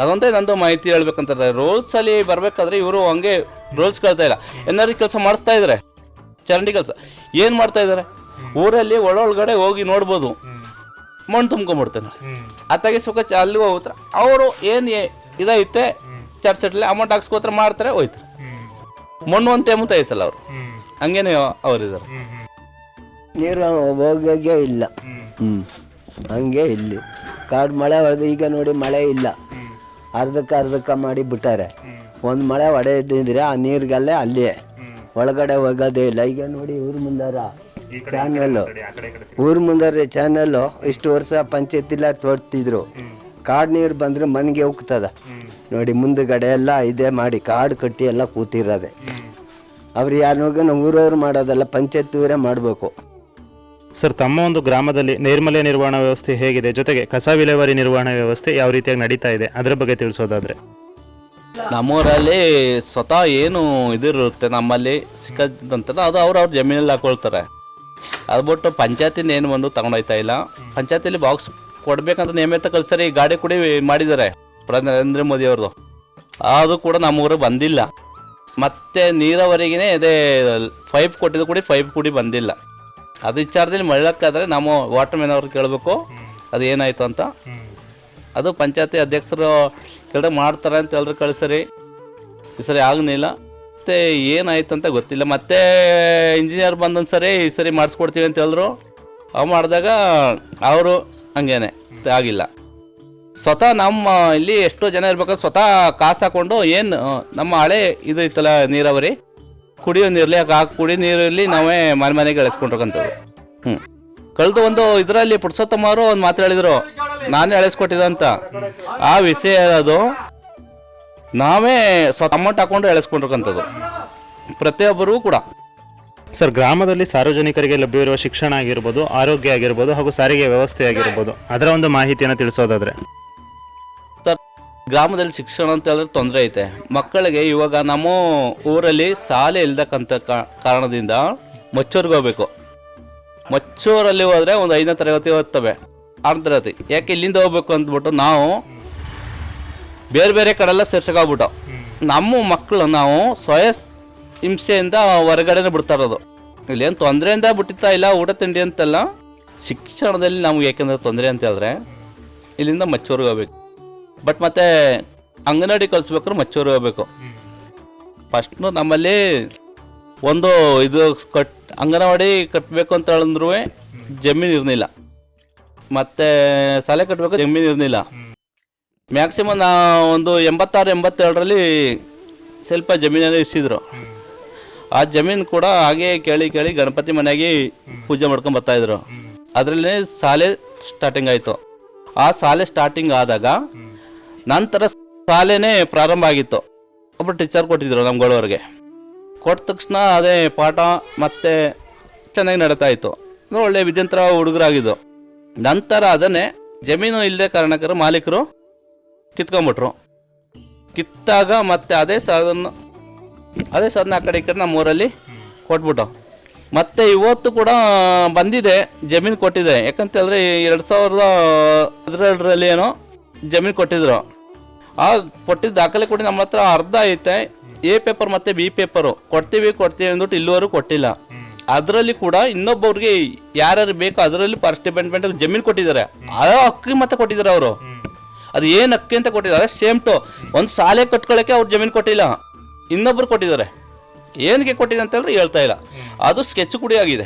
ಅದೊಂದೇ ನಂದು ಮಾಹಿತಿ ಹೇಳ್ಬೇಕಂತಾರೆ. ರೂಲ್ಸಲ್ಲಿ ಬರಬೇಕಾದ್ರೆ ಇವರು ಹಂಗೆ ರೂಲ್ಸ್ ಕೇಳ್ತಾ ಇಲ್ಲ. ಏನಾದ್ರು ಕೆಲಸ ಮಾಡಿಸ್ತಾ ಇದ್ದಾರೆ, ಚರಂಡಿ ಕೆಲಸ ಏನು ಮಾಡ್ತಾ ಇದ್ದಾರೆ, ಊರಲ್ಲಿ ಒಳಗಡೆ ಹೋಗಿ ನೋಡ್ಬೋದು, ಮಣ್ಣು ತುಂಬ್ಕೊಂಡ್ಬಿಡ್ತಾನೆ. ಅತ್ತಾಗೆ ಸುಖ ಅಲ್ಲಿ ಹೋಗ್ತಾರೆ. ಅವರು ಏನು ಇದೈತೆ ಚರ್ಚೆಟ್ಲಿ ಅಮೌಂಟ್ ಹಾಕ್ಸ್ಕೋತಾರೆ, ಮಾಡ್ತಾರೆ, ಹೋಯ್ತಾರೆ. ಮಣ್ಣು ಅಂತ ಮುತ್ತಾಯಿಸಲ್ಲ ಅವರು, ಹಂಗೇನೆ ಅವರಿದ್ದಾರೆ. ನೀರು ಹೋಗೋಗೆ ಇಲ್ಲ. ಹಂಗೆ ಇಲ್ಲಿ ಕಾಡು ಮಳೆ ಹೊಡೆದು ಈಗ ನೋಡಿ ಮಳೆ ಇಲ್ಲ, ಅರ್ಧಕ್ಕೆ ಮಾಡಿ ಬಿಟ್ಟಾರೆ. ಒಂದು ಮಳೆ ಹೊಡೆದಿದ್ರೆ ಆ ನೀರಿಗಲ್ಲೇ ಅಲ್ಲಿಯೇ ಒಳಗಡೆ ಹೋಗೋದೇ ಇಲ್ಲ. ಈಗ ನೋಡಿ ಊರು ಮುಂದಾರ ಚಾನಲ್ಲು, ಊರು ಮುಂದಾರೆ ಚಾನಲ್ಲು ಇಷ್ಟು ವರ್ಷ ಪಂಚಾಯತಿಲ್ಲ ತೋಡ್ತಿದ್ರು. ಕಾಡು ನೀರು ಬಂದರೆ ಮನೆಗೆ ಹೋಗ್ತದ ನೋಡಿ. ಮುಂದುಗಡೆ ಎಲ್ಲ ಇದೇ ಮಾಡಿ ಕಾಡು ಕಟ್ಟಿ ಎಲ್ಲ ಕೂತಿರೋದೆ. ಅವ್ರು ಯಾರಿಗೂ ನಾವು ಊರವ್ರು ಮಾಡೋದಲ್ಲ, ಪಂಚಾಯತ್ ಊರೇ ಮಾಡಬೇಕು. ಸರ್, ತಮ್ಮ ಒಂದು ಗ್ರಾಮದಲ್ಲಿ ನೈರ್ಮಲ್ಯ ನಿರ್ವಹಣಾ ವ್ಯವಸ್ಥೆ ಹೇಗಿದೆ, ಜೊತೆಗೆ ಕಸ ವಿಲೇವಾರಿ ನಿರ್ವಹಣಾ ವ್ಯವಸ್ಥೆ ಯಾವ ರೀತಿಯಾಗಿ ನಡೀತಾ ಇದೆ, ಅದರ ಬಗ್ಗೆ ತಿಳಿಸೋದಾದ್ರೆ? ನಮ್ಮೂರಲ್ಲಿ ಸ್ವತಃ ಏನು ಇದಿರುತ್ತೆ ನಮ್ಮಲ್ಲಿ ಸಿಕ್ಕದಂತಲ್ಲ, ಅದು ಅವ್ರ ಜಮೀನಲ್ಲಿ ಹಾಕೊಳ್ತಾರೆ. ಅದು ಬಿಟ್ಟು ಪಂಚಾಯತಿನ ಏನು ಒಂದು ತಗೊಂಡೋಯ್ತಾ ಇಲ್ಲ. ಪಂಚಾಯತಿಲಿ ಬಾಕ್ಸ್ ಕೊಡ್ಬೇಕಂತ ನಿಯಮಿತ ಕಳ್ಸರಿ ಗಾಡಿ ಕೂಡಿ ಮಾಡಿದ್ದಾರೆ ನರೇಂದ್ರ ಮೋದಿ ಅವ್ರದ್ದು. ಅದು ಕೂಡ ನಮ್ಮೂರಿಗೆ ಬಂದಿಲ್ಲ. ಮತ್ತೆ ನೀರಾವರಿಗೇ ಇದೇ ಪೈಪ್ ಕೊಟ್ಟಿದ್ದು ಕೂಡಿ ಪೈಪ್ ಕೂಡಿ ಬಂದಿಲ್ಲ. ಅದು ವಿಚಾರದಲ್ಲಿ ಮಳ್ಳಕ್ಕಾದ್ರೆ ನಾವು ವಾಟರ್ ಮ್ಯಾನ್ ಅವ್ರಿಗೆ ಕೇಳಬೇಕು ಅದು ಏನಾಯಿತು ಅಂತ. ಅದು ಪಂಚಾಯತಿ ಅಧ್ಯಕ್ಷರು ಕೆಳಗೆ ಮಾಡ್ತಾರೆ ಅಂತ ಹೇಳಿದ್ರೆ ಕಳಿಸರಿ, ಈ ಸರಿ ಆಗಲಿಲ್ಲ. ಮತ್ತು ಏನಾಯ್ತು ಅಂತ ಗೊತ್ತಿಲ್ಲ. ಮತ್ತೆ ಇಂಜಿನಿಯರ್ ಬಂದೊಂದು ಸರಿ ಈ ಸರಿ ಮಾಡಿಸ್ಕೊಡ್ತೀವಿ ಅಂತ ಹೇಳಿದ್ರು. ಅವು ಮಾಡಿದಾಗ ಅವರು ಹಂಗೇನೆ ಆಗಿಲ್ಲ. ಸ್ವತಃ ನಮ್ಮ ಇಲ್ಲಿ ಎಷ್ಟೋ ಜನ ಇರ್ಬೇಕಾದ್ರೆ ಸ್ವತಃ ಕಾಸು ಹಾಕ್ಕೊಂಡು ಏನು ನಮ್ಮ ಹಳೆ ಇದು ಇತ್ತಲ್ಲ ನೀರಾವರಿ, ಕುಡಿಯೋ ನೀರಲ್ಲಿ ಕುಡಿಯೋ ನೀರಲ್ಲಿ ನಾವೇ ಮನೆಗೆ ಎಳೆಸ್ಕೊಂಡಿರೋಂಥದ್ದು. ಕಳೆದು ಒಂದು ಇದರಲ್ಲಿ ಪುರುಷೋತ್ತಮ ಅವರು ಒಂದು ಮಾತು ಹೇಳಿದರು, ನಾನೇ ಎಳೆಸ್ಕೊಟ್ಟಿದ್ದೆ ಅಂತ. ಆ ವಿಷಯ ಅದು ನಾವೇ ಸ್ವತಃ ಅಮೌಂಟ್ ಹಾಕ್ಕೊಂಡು ಎಳೆಸ್ಕೊಂಡಿರೋಂಥದ್ದು ಪ್ರತಿಯೊಬ್ಬರೂ ಕೂಡ. ಸರ್, ಗ್ರಾಮದಲ್ಲಿ ಸಾರ್ವಜನಿಕರಿಗೆ ಲಭ್ಯವಿರುವ ಶಿಕ್ಷಣ ಆಗಿರ್ಬೋದು, ಆರೋಗ್ಯ ಆಗಿರ್ಬೋದು, ಹಾಗೂ ಸಾರಿಗೆ ವ್ಯವಸ್ಥೆ ಆಗಿರ್ಬೋದು, ಅದರ ಒಂದು ಮಾಹಿತಿಯನ್ನು ತಿಳಿಸೋದಾದ್ರೆ? ಸರ್, ಗ್ರಾಮದಲ್ಲಿ ಶಿಕ್ಷಣ ಅಂತ ಹೇಳಿದ್ರೆ ತೊಂದರೆ ಐತೆ ಮಕ್ಕಳಿಗೆ. ಇವಾಗ ನಮ್ಮ ಊರಲ್ಲಿ ಶಾಲೆ ಇಲ್ದಕ್ಕಂಥ ಕಾರಣದಿಂದ ಮಚ್ಚೂರಿಗೆ ಹೋಗ್ಬೇಕು. ಮಚ್ಚೂರಲ್ಲಿ ಹೋದರೆ ಒಂದು 5ನೇ ತರಗತಿ ಓದ್ತವೆ, 6ನೇ ತರಗತಿ. ಯಾಕೆ ಇಲ್ಲಿಂದ ಹೋಗ್ಬೇಕು ಅಂದ್ಬಿಟ್ಟು ನಾವು ಬೇರೆ ಬೇರೆ ಕಡೆಲ್ಲ ಸೇರ್ಸೋಗ್ಬಿಟ್ಟು ನಮ್ಮ ಮಕ್ಕಳು ನಾವು ಸ್ವಯಂ ಹಿಂಸೆಯಿಂದ ಹೊರಗಡೆನೇ ಬಿಡ್ತಾ ಇರೋದು. ಇಲ್ಲೇನು ತೊಂದರೆಯಿಂದ ಬಿಟ್ಟಿತ್ತಾ ಇಲ್ಲ, ಊಟ ತಿಂಡಿ ಅಂತೆಲ್ಲ. ಶಿಕ್ಷಣದಲ್ಲಿ ನಮ್ಗೆ ಯಾಕೆಂದ್ರೆ ತೊಂದರೆ ಅಂತ ಹೇಳಿದ್ರೆ ಇಲ್ಲಿಂದ ಮಚ್ಚೂರಿಗೆ ಹೋಗ್ಬೇಕು. ಬಟ್ ಮತ್ತೆ ಅಂಗನವಾಡಿ ಕಳಿಸ್ಬೇಕಾದ್ರೆ ಮಚ್ಚೂರಿಗೆ ಹೋಗ್ಬೇಕು. ಫಸ್ಟ್ನು ನಮ್ಮಲ್ಲಿ ಒಂದು ಇದು ಅಂಗನವಾಡಿ ಕಟ್ಟಬೇಕು ಅಂತ ಹೇಳಿದ್ರು ಜಮೀನು ಇರಲಿಲ್ಲ, ಮತ್ತು ಶಾಲೆ ಕಟ್ಟಬೇಕು ಜಮೀನು ಇರಲಿಲ್ಲ. ಮ್ಯಾಕ್ಸಿಮಮ್ ಒಂದು 86-87ರಲ್ಲಿ ಸ್ವಲ್ಪ ಜಮೀನಲ್ಲಿ ಇಸಿದ್ರು. ಆ ಜಮೀನು ಕೂಡ ಹಾಗೆ ಕೇಳಿ ಗಣಪತಿ ಮನೆಯಾಗಿ ಪೂಜೆ ಮಾಡ್ಕೊಂಡು ಬರ್ತಾಯಿದ್ರು. ಅದರಲ್ಲೇ ಶಾಲೆ ಸ್ಟಾರ್ಟಿಂಗ್ ಆಯಿತು. ಆ ಶಾಲೆ ಸ್ಟಾರ್ಟಿಂಗ್ ಆದಾಗ ನಂತರ ಶಾಲೆನೇ ಪ್ರಾರಂಭ ಆಗಿತ್ತು. ಒಬ್ಬರು ಟೀಚರ್ ಕೊಟ್ಟಿದ್ರು ನಮ್ಗಳವ್ರಿಗೆ. ಕೊಟ್ಟ ತಕ್ಷಣ ಅದೇ ಪಾಠ ಮತ್ತೆ ಚೆನ್ನಾಗಿ ನಡೀತಾ ಇತ್ತು. ಒಳ್ಳೆ ವಿದ್ಯಂತರ ಹುಡುಗರಾಗಿದ್ದು. ನಂತರ ಅದನ್ನೇ ಜಮೀನು ಇಲ್ಲದೆ ಕಾರಣಕ್ಕಾಗಿ ಮಾಲೀಕರು ಕಿತ್ಕೊಂಡ್ಬಿಟ್ರು. ಕಿತ್ತಾಗ ಮತ್ತೆ ಅದೇ ಸಾಧನ ಆ ಕಡೆ ಈ ಕಡೆ ನಮ್ಮ ಊರಲ್ಲಿ ಕೊಟ್ಬಿಟ್ಟು ಮತ್ತೆ ಇವತ್ತು ಕೂಡ ಬಂದಿದೆ, ಜಮೀನು ಕೊಟ್ಟಿದೆ. ಯಾಕಂತ ಹೇಳಿದ್ರೆ 2012ರಲ್ಲಿ ಏನೋ ಜಮೀನು ಕೊಟ್ಟಿದ್ರು. ಆ ಕೊಟ್ಟಿದ್ದ ದಾಖಲೆ ಕೊಟ್ಟು ನಮ್ಮ ಹತ್ರ ಅರ್ಧ ಐತೆ. ಎ ಪೇಪರ್ ಮತ್ತು ಬಿ ಪೇಪರು ಕೊಡ್ತೀವಿ ಅಂದ್ಬಿಟ್ಟು ಇಲ್ಲಿವರೆಗೂ ಕೊಟ್ಟಿಲ್ಲ. ಅದರಲ್ಲಿ ಕೂಡ ಇನ್ನೊಬ್ಬವ್ರಿಗೆ ಯಾರ್ಯಾರು ಬೇಕು ಅದರಲ್ಲಿ ಫಸ್ಟ್ ಡಿಪೆಂಡ್ಮೆಂಟ್ ಜಮೀನು ಕೊಟ್ಟಿದ್ದಾರೆ. ಆ ಹಕ್ಕಿ ಮತ್ತೆ ಕೊಟ್ಟಿದ್ದಾರೆ ಅವರು. ಅದು ಏನು ಹಕ್ಕಿ ಅಂತ ಕೊಟ್ಟಿದ್ದಾರೆ, ಸೇಮ್ ಟು ಒಂದು ಶಾಲೆ ಕಟ್ಕೊಳ್ಳೋಕ್ಕೆ ಅವ್ರು ಜಮೀನು ಕೊಟ್ಟಿಲ್ಲ, ಇನ್ನೊಬ್ರು ಕೊಟ್ಟಿದ್ದಾರೆ. ಏನಕ್ಕೆ ಕೊಟ್ಟಿದೆ ಅಂತ ಹೇಳಿದ್ರೆ ಹೇಳ್ತಾ ಇಲ್ಲ. ಅದು ಸ್ಕೆಚ್ ಕುಡಿ ಆಗಿದೆ.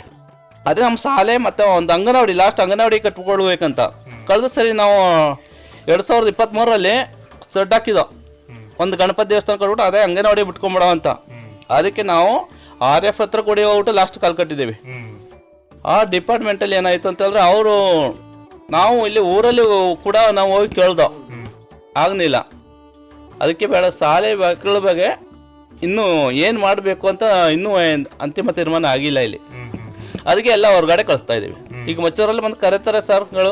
ಅದೇ ನಮ್ಮ ಶಾಲೆ ಮತ್ತು ಒಂದು ಅಂಗನವಾಡಿ ಲಾಸ್ಟ್ ಅಂಗನವಾಡಿ ಕಟ್ಕೊಳ್ಬೇಕಂತ ಕಳೆದ ಸರಿ ನಾವು 2023ರಲ್ಲಿ ಸಡ್ಡು ಹಾಕಿದೋ ಒಂದು ಗಣಪತಿ ದೇವಸ್ಥಾನ ಕಟ್ಬಿಟ್ಟು ಅದೇ ಅಂಗನವಾಡಿ ಬಿಟ್ಕೊಂಬಿಡೋ ಅಂತ. ಅದಕ್ಕೆ ನಾವು RF ಹತ್ರ ಕೊಡಿ ಹೋಗ್ಬಿಟ್ಟು ಲಾಸ್ಟ್ ಕಾಲ್ ಕಟ್ಟಿದ್ದೀವಿ. ಆ ಡಿಪಾರ್ಟ್ಮೆಂಟಲ್ಲಿ ಏನಾಯಿತು ಅಂತ ಹೇಳಿದ್ರೆ ಅವರು ನಾವು ಇಲ್ಲಿ ಊರಲ್ಲಿ ಕೂಡ ನಾವು ಹೋಗಿ ಕೇಳ್ದೋ, ಆಗಲಿಲ್ಲ. ಅದಕ್ಕೆ ಬೇಡ ಶಾಲೆ ಮಕ್ಕಳ ಬಗ್ಗೆ ಇನ್ನೂ ಏನು ಮಾಡಬೇಕು ಅಂತ ಇನ್ನೂ ಅಂತಿಮ ತೀರ್ಮಾನ ಆಗಿಲ್ಲ ಇಲ್ಲಿ. ಅದಕ್ಕೆ ಎಲ್ಲ ಹೊರಗಡೆ ಕಳಿಸ್ತಾ ಇದ್ದೀವಿ. ಈಗ ಮಚ್ಚೂರಲ್ಲಿ ಬಂದು ಕರೀತಾರೆ ಸರ್ಗಳು,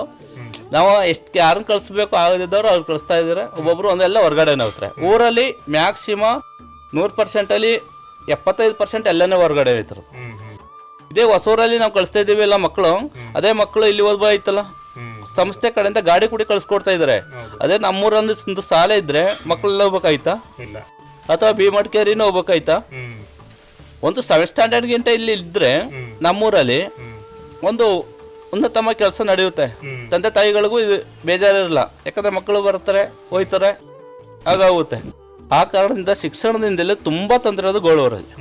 ನಾವು ಎಷ್ಟು ಯಾರನ್ನ ಕಳಿಸ್ಬೇಕು ಆಗದಿದ್ದವರು ಅವ್ರು ಕಳಿಸ್ತಾ ಇದ್ದಾರೆ. ಒಬ್ಬೊಬ್ರು ಒಂದೆಲ್ಲ ಹೊರಗಡೆನೇ ಹೋಗ್ತಾರೆ. ಊರಲ್ಲಿ ಮ್ಯಾಕ್ಸಿಮಮ್ 100%ಅಲ್ಲಿ 75% ಎಲ್ಲನೇ ಹೊರಗಡೆ ಹೋಯ್ತಾರೆ. ಇದೇ ಹೊಸೂರಲ್ಲಿ ನಾವು ಕಳಿಸ್ತಾ ಇದ್ದೀವಿ ಎಲ್ಲ ಮಕ್ಕಳು. ಅದೇ ಮಕ್ಕಳು ಇಲ್ಲಿ ಓದ್ಬೋಯ್ತಲ್ಲ, ಸಂಸ್ಥೆ ಕಡೆಯಿಂದ ಗಾಡಿ ಕೂಡ ಕಳ್ಸಿಕೊಡ್ತಾ ಇದ್ದಾರೆ. ಅದೇ ನಮ್ಮೂರಲ್ಲಿ ಒಂದು ಶಾಲೆ ಇದ್ರೆ ಮಕ್ಕಳೆಲ್ಲ ಹೋಗ್ಬೇಕಾಯ್ತಾ, ಇಲ್ಲ ಅಥವಾ ಬಿ ಮಡಿಕೇರಿನೂ ಹೋಗ್ಬೇಕಾಯ್ತಾ? ಒಂದು 7th ಸ್ಟ್ಯಾಂಡರ್ಡ್ ಗಿಂತ ಇಲ್ಲಿ ಇದ್ರೆ ನಮ್ಮೂರಲ್ಲಿ ಒಂದು ಉನ್ನತಮ ಕೆಲಸ ನಡೆಯುತ್ತೆ. ತಂದೆ ತಾಯಿಗಳಿಗೂ ಇದು ಬೇಜಾರಿರಲ್ಲ, ಯಾಕಂದ್ರೆ ಮಕ್ಕಳು ಬರ್ತಾರೆ ಹೋಯ್ತಾರೆ ಹಾಗಾಗುತ್ತೆ. ಆ ಕಾರಣದಿಂದ ಶಿಕ್ಷಣದಿಂದಲೇ ತುಂಬಾ ತೊಂದರೆ ಇರೋದು ಗೋಳೂರಲ್ಲಿ,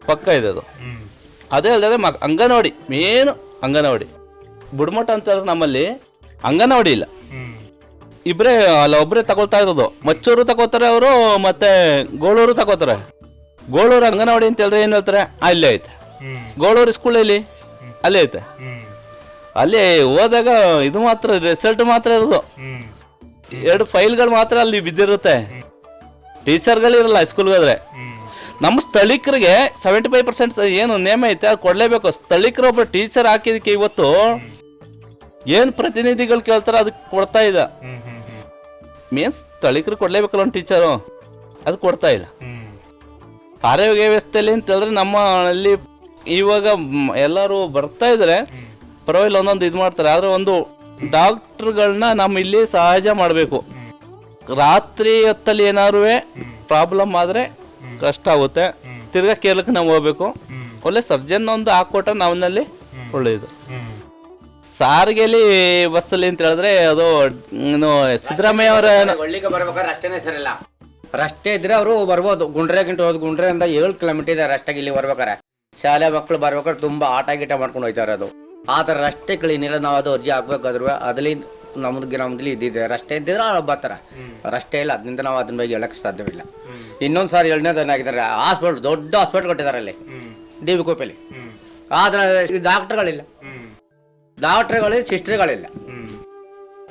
ಪಕ್ಕ ಇದೆ ಅದು. ಅದೇ ಅಲ್ಲದೆ ಅಂಗನವಾಡಿ ಮೇನು, ಅಂಗನವಾಡಿ ಬುಡ್ಮಠ ಅಂತ ಹೇಳಿದ್ರೆ ನಮ್ಮಲ್ಲಿ ಅಂಗನವಾಡಿ ಇಲ್ಲ, ಇಬ್ಬರೇ ಅಲ್ಲ ಒಬ್ಬರೇ ತಗೊಳ್ತಾ ಇರೋದು. ಮಚ್ಚೂರು ತಗೋತಾರೆ ಅವರು, ಮತ್ತೆ ಗೋಳೂರು ತಗೋತಾರೆ. ಗೋಳೂರು ಅಂಗನವಾಡಿ ಅಂತ ಹೇಳಿದ್ರೆ ಏನು ಹೇಳ್ತಾರೆ, ಅಲ್ಲೇ ಐತೆ. ಗೋಳೂರು ಸ್ಕೂಲ್ ಎಲ್ಲಿ, ಅಲ್ಲೇ ಐತೆ. ಅಲ್ಲಿ ಹೋದಾಗ ಇದು ಮಾತ್ರ ರಿಸಲ್ಟ್ ಮಾತ್ರ ಇರೋದು, 2 ಫೈಲ್ಗಳು ಮಾತ್ರ ಅಲ್ಲಿ ಬಿದ್ದಿರುತ್ತೆ, ಟೀಚರ್ಗಳಿರಲ್ಲ ಸ್ಕೂಲ್ಗೆ ಹೋದ್ರೆ. ನಮ್ಮ ಸ್ಥಳೀಕರಿಗೆ 75% ಏನು ನೇಮ ಐತೆ ಅದು ಕೊಡ್ಲೇಬೇಕು. ಸ್ಥಳೀಕರು ಒಬ್ಬ ಟೀಚರ್ ಹಾಕಿದಕ್ಕೆ ಇವತ್ತು ಏನು ಪ್ರತಿನಿಧಿಗಳು ಕೇಳ್ತಾರೆ ಅದಕ್ಕೆ ಕೊಡ್ತಾ ಇಲ್ಲ. ಮೀನ್ಸ್ ಸ್ಥಳೀಕರು ಕೊಡ್ಲೇಬೇಕಲ್ಲ ಒಂದು ಟೀಚರು, ಅದು ಕೊಡ್ತಾ ಇಲ್ಲ. ಆರೋಗ್ಯ ವ್ಯವಸ್ಥೆಯಲ್ಲಿ ಅಂತ ಹೇಳಿದ್ರೆ ನಮ್ಮಲ್ಲಿ ಇವಾಗ ಎಲ್ಲರೂ ಬರ್ತಾ ಇದ್ದಾರೆ, ಪರವಾಗಿಲ್ಲ ಒಂದೊಂದು ಇದು ಮಾಡ್ತಾರೆ. ಆದ್ರೆ ಒಂದು ಡಾಕ್ಟರ್ಗಳನ್ನ ನಮ್ಮ ಇಲ್ಲಿ ಸಹಜ ಮಾಡಬೇಕು. ರಾತ್ರಿ ಹೊತ್ತಲ್ಲಿ ಏನಾದ್ರು ಪ್ರಾಬ್ಲಮ್ ಆದ್ರೆ ಕಷ್ಟ ಆಗುತ್ತೆ, ತಿರ್ಗಾ ಕೇರಳಕ್ಕೆ ನಾವು ಹೋಗ್ಬೇಕು. ಒಳ್ಳೆ ಸರ್ಜನ್ ಒಂದು ಹಾಕೊಟ್ರೆ ನಮ್ಮಲ್ಲಿ ಒಳ್ಳೆಯದು. ಸಾರಿಗೆಲಿ ಬಸ್ಸಲ್ಲಿ ಅಂತ ಹೇಳಿದ್ರೆ ಅದು ಏನು ಸಿದ್ದರಾಮಯ್ಯ ಅವರ ಒಳ್ಳಿಗೆ ಬರ್ಬೇಕಾದ್ರೆ ರಸ್ತೆನೇ ಸರಿಲ್ಲ. ರಸ್ತೆ ಇದ್ರೆ ಅವರು ಬರ್ಬೋದು. ಗುಂಡ್ರೆಗಿಂಟ ಹೋದ್ ಗುಂಡ್ರೆಯಿಂದ 7 ಕಿಲೋಮೀಟರ್ ಇದೆ ರಸ್ತೆಗೆ ಇಲ್ಲಿ ಬರ್ಬೇಕಾರೆ. ಶಾಲೆ ಮಕ್ಕಳು ಬರ್ಬೇಕಾದ್ರೆ ತುಂಬಾ ಆಟ ಗೀಟ ಮಾಡ್ಕೊಂಡು ಹೋಯ್ತಾರೆ. ಅದು ಆ ಥರ ರಸ್ತೆ ಕ್ಲೀನಿಲ್ಲ. ನಾವು ಅದು ಅರ್ಜಿ ಹಾಕ್ಬೇಕಾದ್ರು ಅದ್ರಲ್ಲಿ ನಮ್ದಲ್ಲಿ ಇದ್ದಿದೆ. ರಸ್ತೆ ಇದ್ದಿದ್ರೆ ಬರ್ತಾರೆ, ರಸ್ತೆ ಇಲ್ಲ, ಅದರಿಂದ ನಾವು ಅದನ್ನ ಬಗ್ಗೆ ಹೇಳಕ್ಕೆ ಸಾಧ್ಯವಿಲ್ಲ. ಇನ್ನೊಂದು ಸಾರಿ 2ನೇದು ಏನಾಗಿದ್ದಾರೆ, ಹಾಸ್ಪಿಟಲ್ ದೊಡ್ಡ ಹಾಸ್ಪಿಟಲ್ ಕೊಟ್ಟಿದ್ದಾರೆ ಅಲ್ಲಿ DB ಕೋಪೆಲಿ. ಆದ್ರೆ ಡಾಕ್ಟರ್ಗಳಿಲ್ಲ, ಸಿಸ್ಟರ್ಗಳಿಲ್ಲ.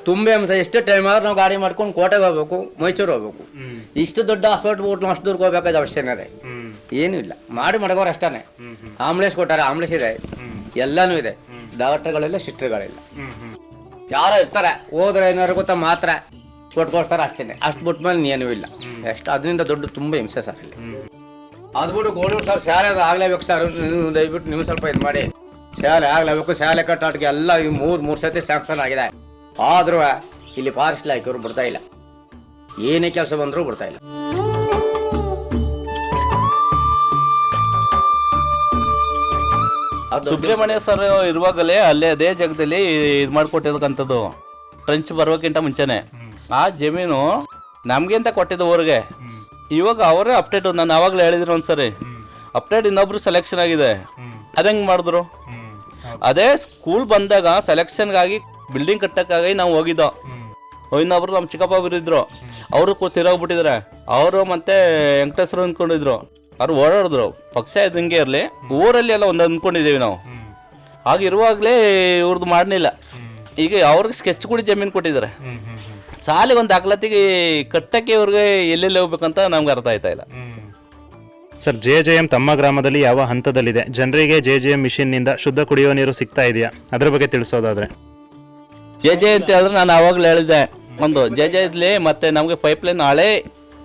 ತುಂಬೆ ಅಂಶ ಎಷ್ಟು ಟೈಮ್ ಆದ್ರೆ ನಾವು ಗಾಡಿ ಮಾಡ್ಕೊಂಡು ಕೋಟೆಗೆ ಹೋಗ್ಬೇಕು, ಮೈಸೂರು ಹೋಗ್ಬೇಕು. ಇಷ್ಟು ದೊಡ್ಡ ಹಾಸ್ಪಿಟಲ್ ಊಟ ಅಷ್ಟು ದೂರ ಹೋಗ್ಬೇಕಾದ ಅವಶ್ಯಕತೆ ಇದೆ ಏನೂ ಇಲ್ಲ. ಮಾಡೋರು ಅಷ್ಟೇ. ಆಂಬುಲೆನ್ಸ್ ಕೊಟ್ಟಾರೆ, ಆಂಬುಲೆನ್ಸ್ ಇದೆ, ಎಲ್ಲಾನು ಇದೆ. ಡಾಕ್ಟರ್ಗಳಿಲ್ಲ, ಸಿಸ್ಟರ್ಗಳಿಲ್ಲ. ಯಾರೋ ಇರ್ತಾರೆ, ಹೋದ್ರೆ ಏನಾರು ಗೊತ್ತಾ ಮಾತ್ರ ಕೊಟ್ಕೊಡ್ತಾರೆ ಅಷ್ಟೇನೆ. ಅಷ್ಟು ಬಿಟ್ಮೇಲೆ ಏನೂ ಇಲ್ಲ. ಎಷ್ಟು ಅದರಿಂದ ದೊಡ್ಡ ತುಂಬ ಹಿಂಸೆ ಸರ್ ಇಲ್ಲಿ. ಅದು ಬಿಟ್ಟು ಗೋಳೂರು ಸರ್ ಶಾಲೆ ಆಗ್ಲೇಬೇಕು ಸರ್, ದಯವಿಟ್ಟು ನೀವು ಸ್ವಲ್ಪ ಇದು ಮಾಡಿ. ಶಾಲೆ ಆಗ್ಲೇಬೇಕು. ಶಾಲೆ ಕಟ್ಟಾಟಕ್ಕೆ ಎಲ್ಲ 3 ಸತಿ ಸ್ಯಾಂಕ್ಷನ್ ಆಗಿದೆ. ಆದ್ರೂ ಇಲ್ಲಿ ಫಾರೆಸ್ಟ್ ಇಲಾಖೆಯವರು ಬಿಡ್ತಾ ಇಲ್ಲ. ಏನೇ ಕೆಲಸ ಬಂದರೂ ಬಿಡ್ತಾ ಇಲ್ಲ. ಸುಬ್ರಹ್ಮಣ್ಯ ಸರ್ ಇರುವಾಗಲೇ ಅಲ್ಲೇ ಅದೇ ಜಾಗದಲ್ಲಿ ಇದು ಮಾಡ್ಕೊಟ್ಟಿರ್ತಕ್ಕಂಥದ್ದು. ಟ್ರೆಂಚ್ ಬರೋಕ್ಕಿಂತ ಮುಂಚೆನೆ ಆ ಜಮೀನು ನಮ್ಗೆ ಅಂತ ಕೊಟ್ಟಿದ್ದು ಊರಿಗೆ. ಇವಾಗ ಅವರೇ ಅಪ್ಡೇಟ್, ನಾನು ಆವಾಗಲೇ ಹೇಳಿದ್ರು ಒಂದ್ಸರಿ ಅಪ್ಡೇಟ್ ಇನ್ನೊಬ್ರು ಸೆಲೆಕ್ಷನ್ ಆಗಿದೆ. ಅದಂಗೆ ಮಾಡಿದ್ರು. ಅದೇ ಸ್ಕೂಲ್ ಬಂದಾಗ ಸೆಲೆಕ್ಷನ್ಗಾಗಿ ಬಿಲ್ಡಿಂಗ್ ಕಟ್ಟಕ್ಕಾಗಿ ನಾವು ಹೋಗಿದ್ದೋ. ಇನ್ನೊಬ್ರು ನಮ್ಮ ಚಿಕ್ಕಪ್ಪ ಇದ್ರು, ಅವರು ತಿರೋಗ್ಬಿಟ್ಟಿದ್ದಾರೆ. ಅವರು ಮತ್ತೆ ವೆಂಕಟೇಶ್ವರ ಅಂದ್ಕೊಂಡಿದ್ರು, ಅವ್ರು ಓಡಾಡಿದ್ರು. ಪಕ್ಷ ಇದಂಗೆ ಇರಲಿ, ಊರಲ್ಲಿ ಎಲ್ಲ ಒಂದು ಅಂದ್ಕೊಂಡಿದ್ದೀವಿ ನಾವು. ಆಗಿರುವಾಗಲೇ ಇವ್ರದ್ದು ಮಾಡಲಿಲ್ಲ. ಈಗ ಅವ್ರಿಗೆ ಸ್ಕೆಚ್ ಕೂಡ ಜಮೀನು ಕೊಟ್ಟಿದ್ದಾರೆ. ಸಾಲಿಗೆ ಒಂದು ದಾಖಲಾತಿಗೆ ಕಟ್ಟಕ್ಕೆ ಇವ್ರಿಗೆ ಎಲ್ಲೆಲ್ಲಿ ಹೋಗ್ಬೇಕಂತ ನಮ್ಗೆ ಅರ್ಥ ಆಯ್ತಾ ಇಲ್ಲ. ಸರ್, JJM ತಮ್ಮ ಗ್ರಾಮದಲ್ಲಿ ಯಾವ ಹಂತದಲ್ಲಿದೆ? ಜನರಿಗೆ JJM ಮಿಷನ್ನಿಂದ ಶುದ್ಧ ಕುಡಿಯುವ ನೀರು ಸಿಗ್ತಾ ಇದೆಯಾ? ಅದ್ರ ಬಗ್ಗೆ ತಿಳಿಸೋದಾದ್ರೆ. JJ ಅಂತ ಹೇಳಿದ್ರೆ ನಾನು ಆವಾಗಲೇ ಹೇಳಿದ್ದೆ, ಒಂದು JJ ಇದ್ಲಿ. ಮತ್ತೆ ನಮಗೆ ಪೈಪ್ಲೈನ್, ಹಳೆ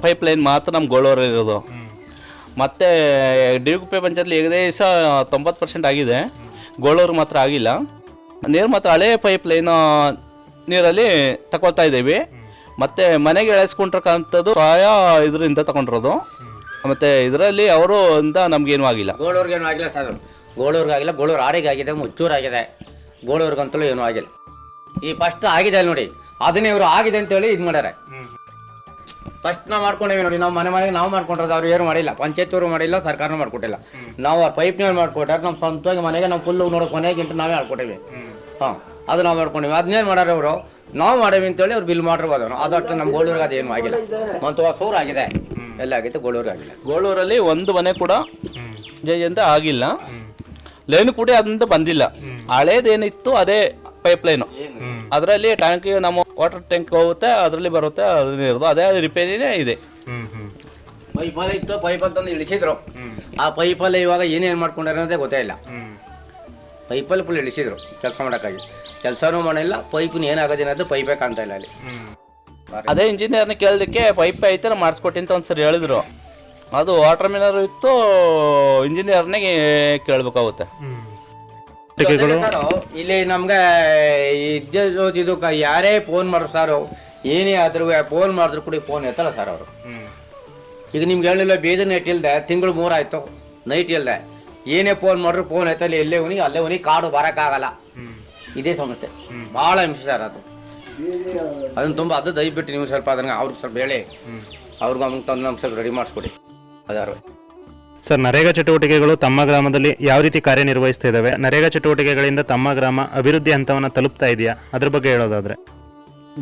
ಪೈಪ್ಲೈನ್ ಮಾತ್ರ ನಮ್ಮ ಗೋಳೂರಲ್ಲಿ ಇರೋದು. ಮತ್ತು ಡಿಗುಪ್ಪೆ ಪಂಚಾಯತ್ಲಿ ಏಕದೇಶ 90% ಆಗಿದೆ, ಗೋಳೂರು ಮಾತ್ರ ಆಗಿಲ್ಲ. ನೀರು ಮಾತ್ರ ಹಳೆ ಪೈಪ್ಲೈನ್ ನೀರಲ್ಲಿ ತಗೊಳ್ತಾ ಇದ್ದೀವಿ. ಮತ್ತು ಮನೆಗೆ ಎಳೆಸ್ಕೊಂಡಿರ್ತಕ್ಕಂಥದ್ದು ಸಹಾಯ ಇದರಿಂದ ತಗೊಂಡಿರೋದು. ಮತ್ತು ಇದರಲ್ಲಿ ಅವರು ಇಂದ ನಮಗೇನು ಆಗಿಲ್ಲ. ಗೋಳೂರಿಗೇನು ಆಗಿಲ್ಲ ಸರ್, ಗೋಳೂರಿಗಾಗಿಲ್ಲ. ಗೋಳೂರು ಆಡಿಗೆ ಆಗಿದೆ, ಮುಚ್ಚೂರಾಗಿದೆ. ಗೋಳೂರಿಗಂತಲೂ ಏನೂ ಆಗಿಲ್ಲ. ಈ ಫಸ್ಟ್ ಆಗಿದೆ ನೋಡಿ, ಅದನ್ನೇ ಇವರು ಆಗಿದೆ ಅಂತೇಳಿ ಇದು ಮಾಡ್ಯಾರೆ. ಫಸ್ಟ್ ನಾವು ಮಾಡ್ಕೊಂಡೇವಿ ನೋಡಿ, ನಾವು ಮನೆಗೆ ನಾವು ಮಾಡ್ಕೊಂಡಿರೋದು. ಅವ್ರು ಏನು ಮಾಡಿಲ್ಲ, ಪಂಚಾಯತ್ ಮಾಡಿಲ್ಲ, ಸರ್ಕಾರನೂ ಮಾಡ್ಕೊಟ್ಟಿಲ್ಲ. ನಾವು ಅವ್ರ ಪೈಪ್ನಲ್ಲಿ ಮಾಡ್ಕೊಟ್ಟಾರೆ. ನಮ್ಮ ಸ್ವಂತವಾಗಿ ಮನೆಗೆ ನಾವು ಫುಲ್ಲು ನೋಡೋಕೆ ಮನೆಗಿಂತ ನಾವೇ ಆಡ್ಕೊಟ್ಟೇವಿ. ಹಾಂ, ಅದು ನಾವು ಮಾಡ್ಕೊಂಡೇವಿ. ಅದನ್ನೇನು ಮಾಡ್ಯಾರ ಅವರು, ನಾವು ಮಾಡೇವಿ ಅಂತೇಳಿ ಅವ್ರು ಬಿಲ್ ಮಾಡಿರ್ಬೋದು. ಅದು ಅಷ್ಟು ನಮ್ಮ ಗೋಳೂರಿಗೆ ಅದು ಏನೂ ಆಗಿಲ್ಲ. ಮತ್ತು ಸೂರು ಆಗಿದೆ, ಎಲ್ಲ ಆಗಿತ್ತು, ಗೋಳೂರಿಗೆ ಆಗಿಲ್ಲ. ಗೋಳೂರಲ್ಲಿ ಒಂದು ಮನೆ ಕೂಡ ಅಂತ ಆಗಿಲ್ಲ. ಲೈನು ಕೂಡ ಅದರಿಂದ ಬಂದಿಲ್ಲ. ಹಳೇದೇನಿತ್ತು ಅದೇ ಪೈಪ್ಲೈನು, ಅದರಲ್ಲಿ ಟ್ಯಾಂಕ್, ನಮ್ಮ ವಾಟರ್ ಟ್ಯಾಂಕ್ ಹೋಗುತ್ತೆ, ಅದರಲ್ಲಿ ಬರುತ್ತೆ, ಅದನ್ನೇ ಇರೋದು. ಅದೇ ರಿಪೇರಿನೇ ಇದೆ. ಪೈಪಲ್ಲಿ ಇತ್ತು, ಪೈಪಲ್ಲಿ ತಂದು ಇಳಿಸಿದ್ರು. ಆ ಪೈಪಲ್ಲಿ ಇವಾಗ ಏನೇನು ಮಾಡ್ಕೊಂಡಾರೆ ಅನ್ನೋದೇ ಗೊತ್ತೇ ಇಲ್ಲ. ಪೈಪಲ್ಲಿ ಫುಲ್ ಇಳಿಸಿದ್ರು ಕೆಲಸ ಮಾಡೋಕ್ಕಾಗಿ. ಕೆಲಸನೂ ಮಾಡಿಲ್ಲ, ಪೈಪಿನ ಏನಾಗೋದೇನಾದ್ರು ಪೈಪೇ ಕಾಣ್ತಾ ಇಲ್ಲ ಅಲ್ಲಿ. ಅದೇ ಇಂಜಿನಿಯರ್ನ ಕೇಳೋದಕ್ಕೆ ಪೈಪ್ ಐತೆ ನಾವು ಮಾಡಿಸ್ಕೊಟ್ಟಿ ಅಂತ ಒಂದ್ಸರಿ ಹೇಳಿದ್ರು. ಅದು ವಾಟರ್ ಮಿನರ್ ಇತ್ತು, ಇಂಜಿನಿಯರ್ನಾಗೆ ಕೇಳಬೇಕಾಗುತ್ತೆ. ಚಟುವಟಿಕೆಗಳು ಸರ್ ಇಲ್ಲಿ ನಮ್ಗೆ ಇದು ಯಾರೇ ಫೋನ್ ಮಾಡ್ರು ಸರ್, ಏನೇ ಆದ್ರೂ ಫೋನ್ ಮಾಡಿದ್ರು ಕೂಡ ಫೋನ್ ಎತ್ತಲ್ಲ ಸರ್ ಅವರು. ಈಗ ನಿಮ್ಗೆ ಹೇಳಿಲ್ಲ, ಬೇದ ನೈಟ್ ಇಲ್ದೆ ತಿಂಗಳು 3 ಆಯ್ತು ನೈಟ್ ಇಲ್ದೆ, ಏನೇ ಫೋನ್ ಮಾಡ್ರು ಫೋನ್ ಎತ್ತಲ್ಲ, ಎಲ್ಲೇ ಉನಿ ಅಲ್ಲೇ ಉನಿ, ಕಾಡು ಬರೋಕ್ಕಾಗಲ್ಲ. ಇದೇ ಸಮಸ್ಯೆ, ಭಾಳ ಹಿಂಸೆ ಸರ್ ಅದು. ಅದನ್ನು ತುಂಬ ಅದು ದಯವಿಟ್ಟು ನೀವು ಸ್ವಲ್ಪ ಅದನ್ನ ಅವ್ರಿಗೆ ಸ್ವಲ್ಪ ಹೇಳಿ, ಅವ್ರಿಗೂ ನಮ್ಗೆ ತಂದು ನಮ್ಗೆ ಸ್ವಲ್ಪ ರೆಡಿ ಮಾಡಿಸ್ಕೊಡಿ. ಅದಾರು ಸರ್, ನರೇಗಾ ಚಟುವಟಿಕೆಗಳು ತಮ್ಮ ಗ್ರಾಮದಲ್ಲಿ ಯಾವ ರೀತಿ ಕಾರ್ಯನಿರ್ವಹಿಸ್ತಾ ಇದ್ದಾವೆ? ನರೇಗಾ ಚಟುವಟಿಕೆಗಳಿಂದ ತಮ್ಮ ಗ್ರಾಮ ಅಭಿವೃದ್ಧಿ ಹಂತವನ್ನು ತಲುಪ್ತಾ ಇದೆಯಾ? ಅದ್ರ ಬಗ್ಗೆ ಹೇಳೋದಾದ್ರೆ.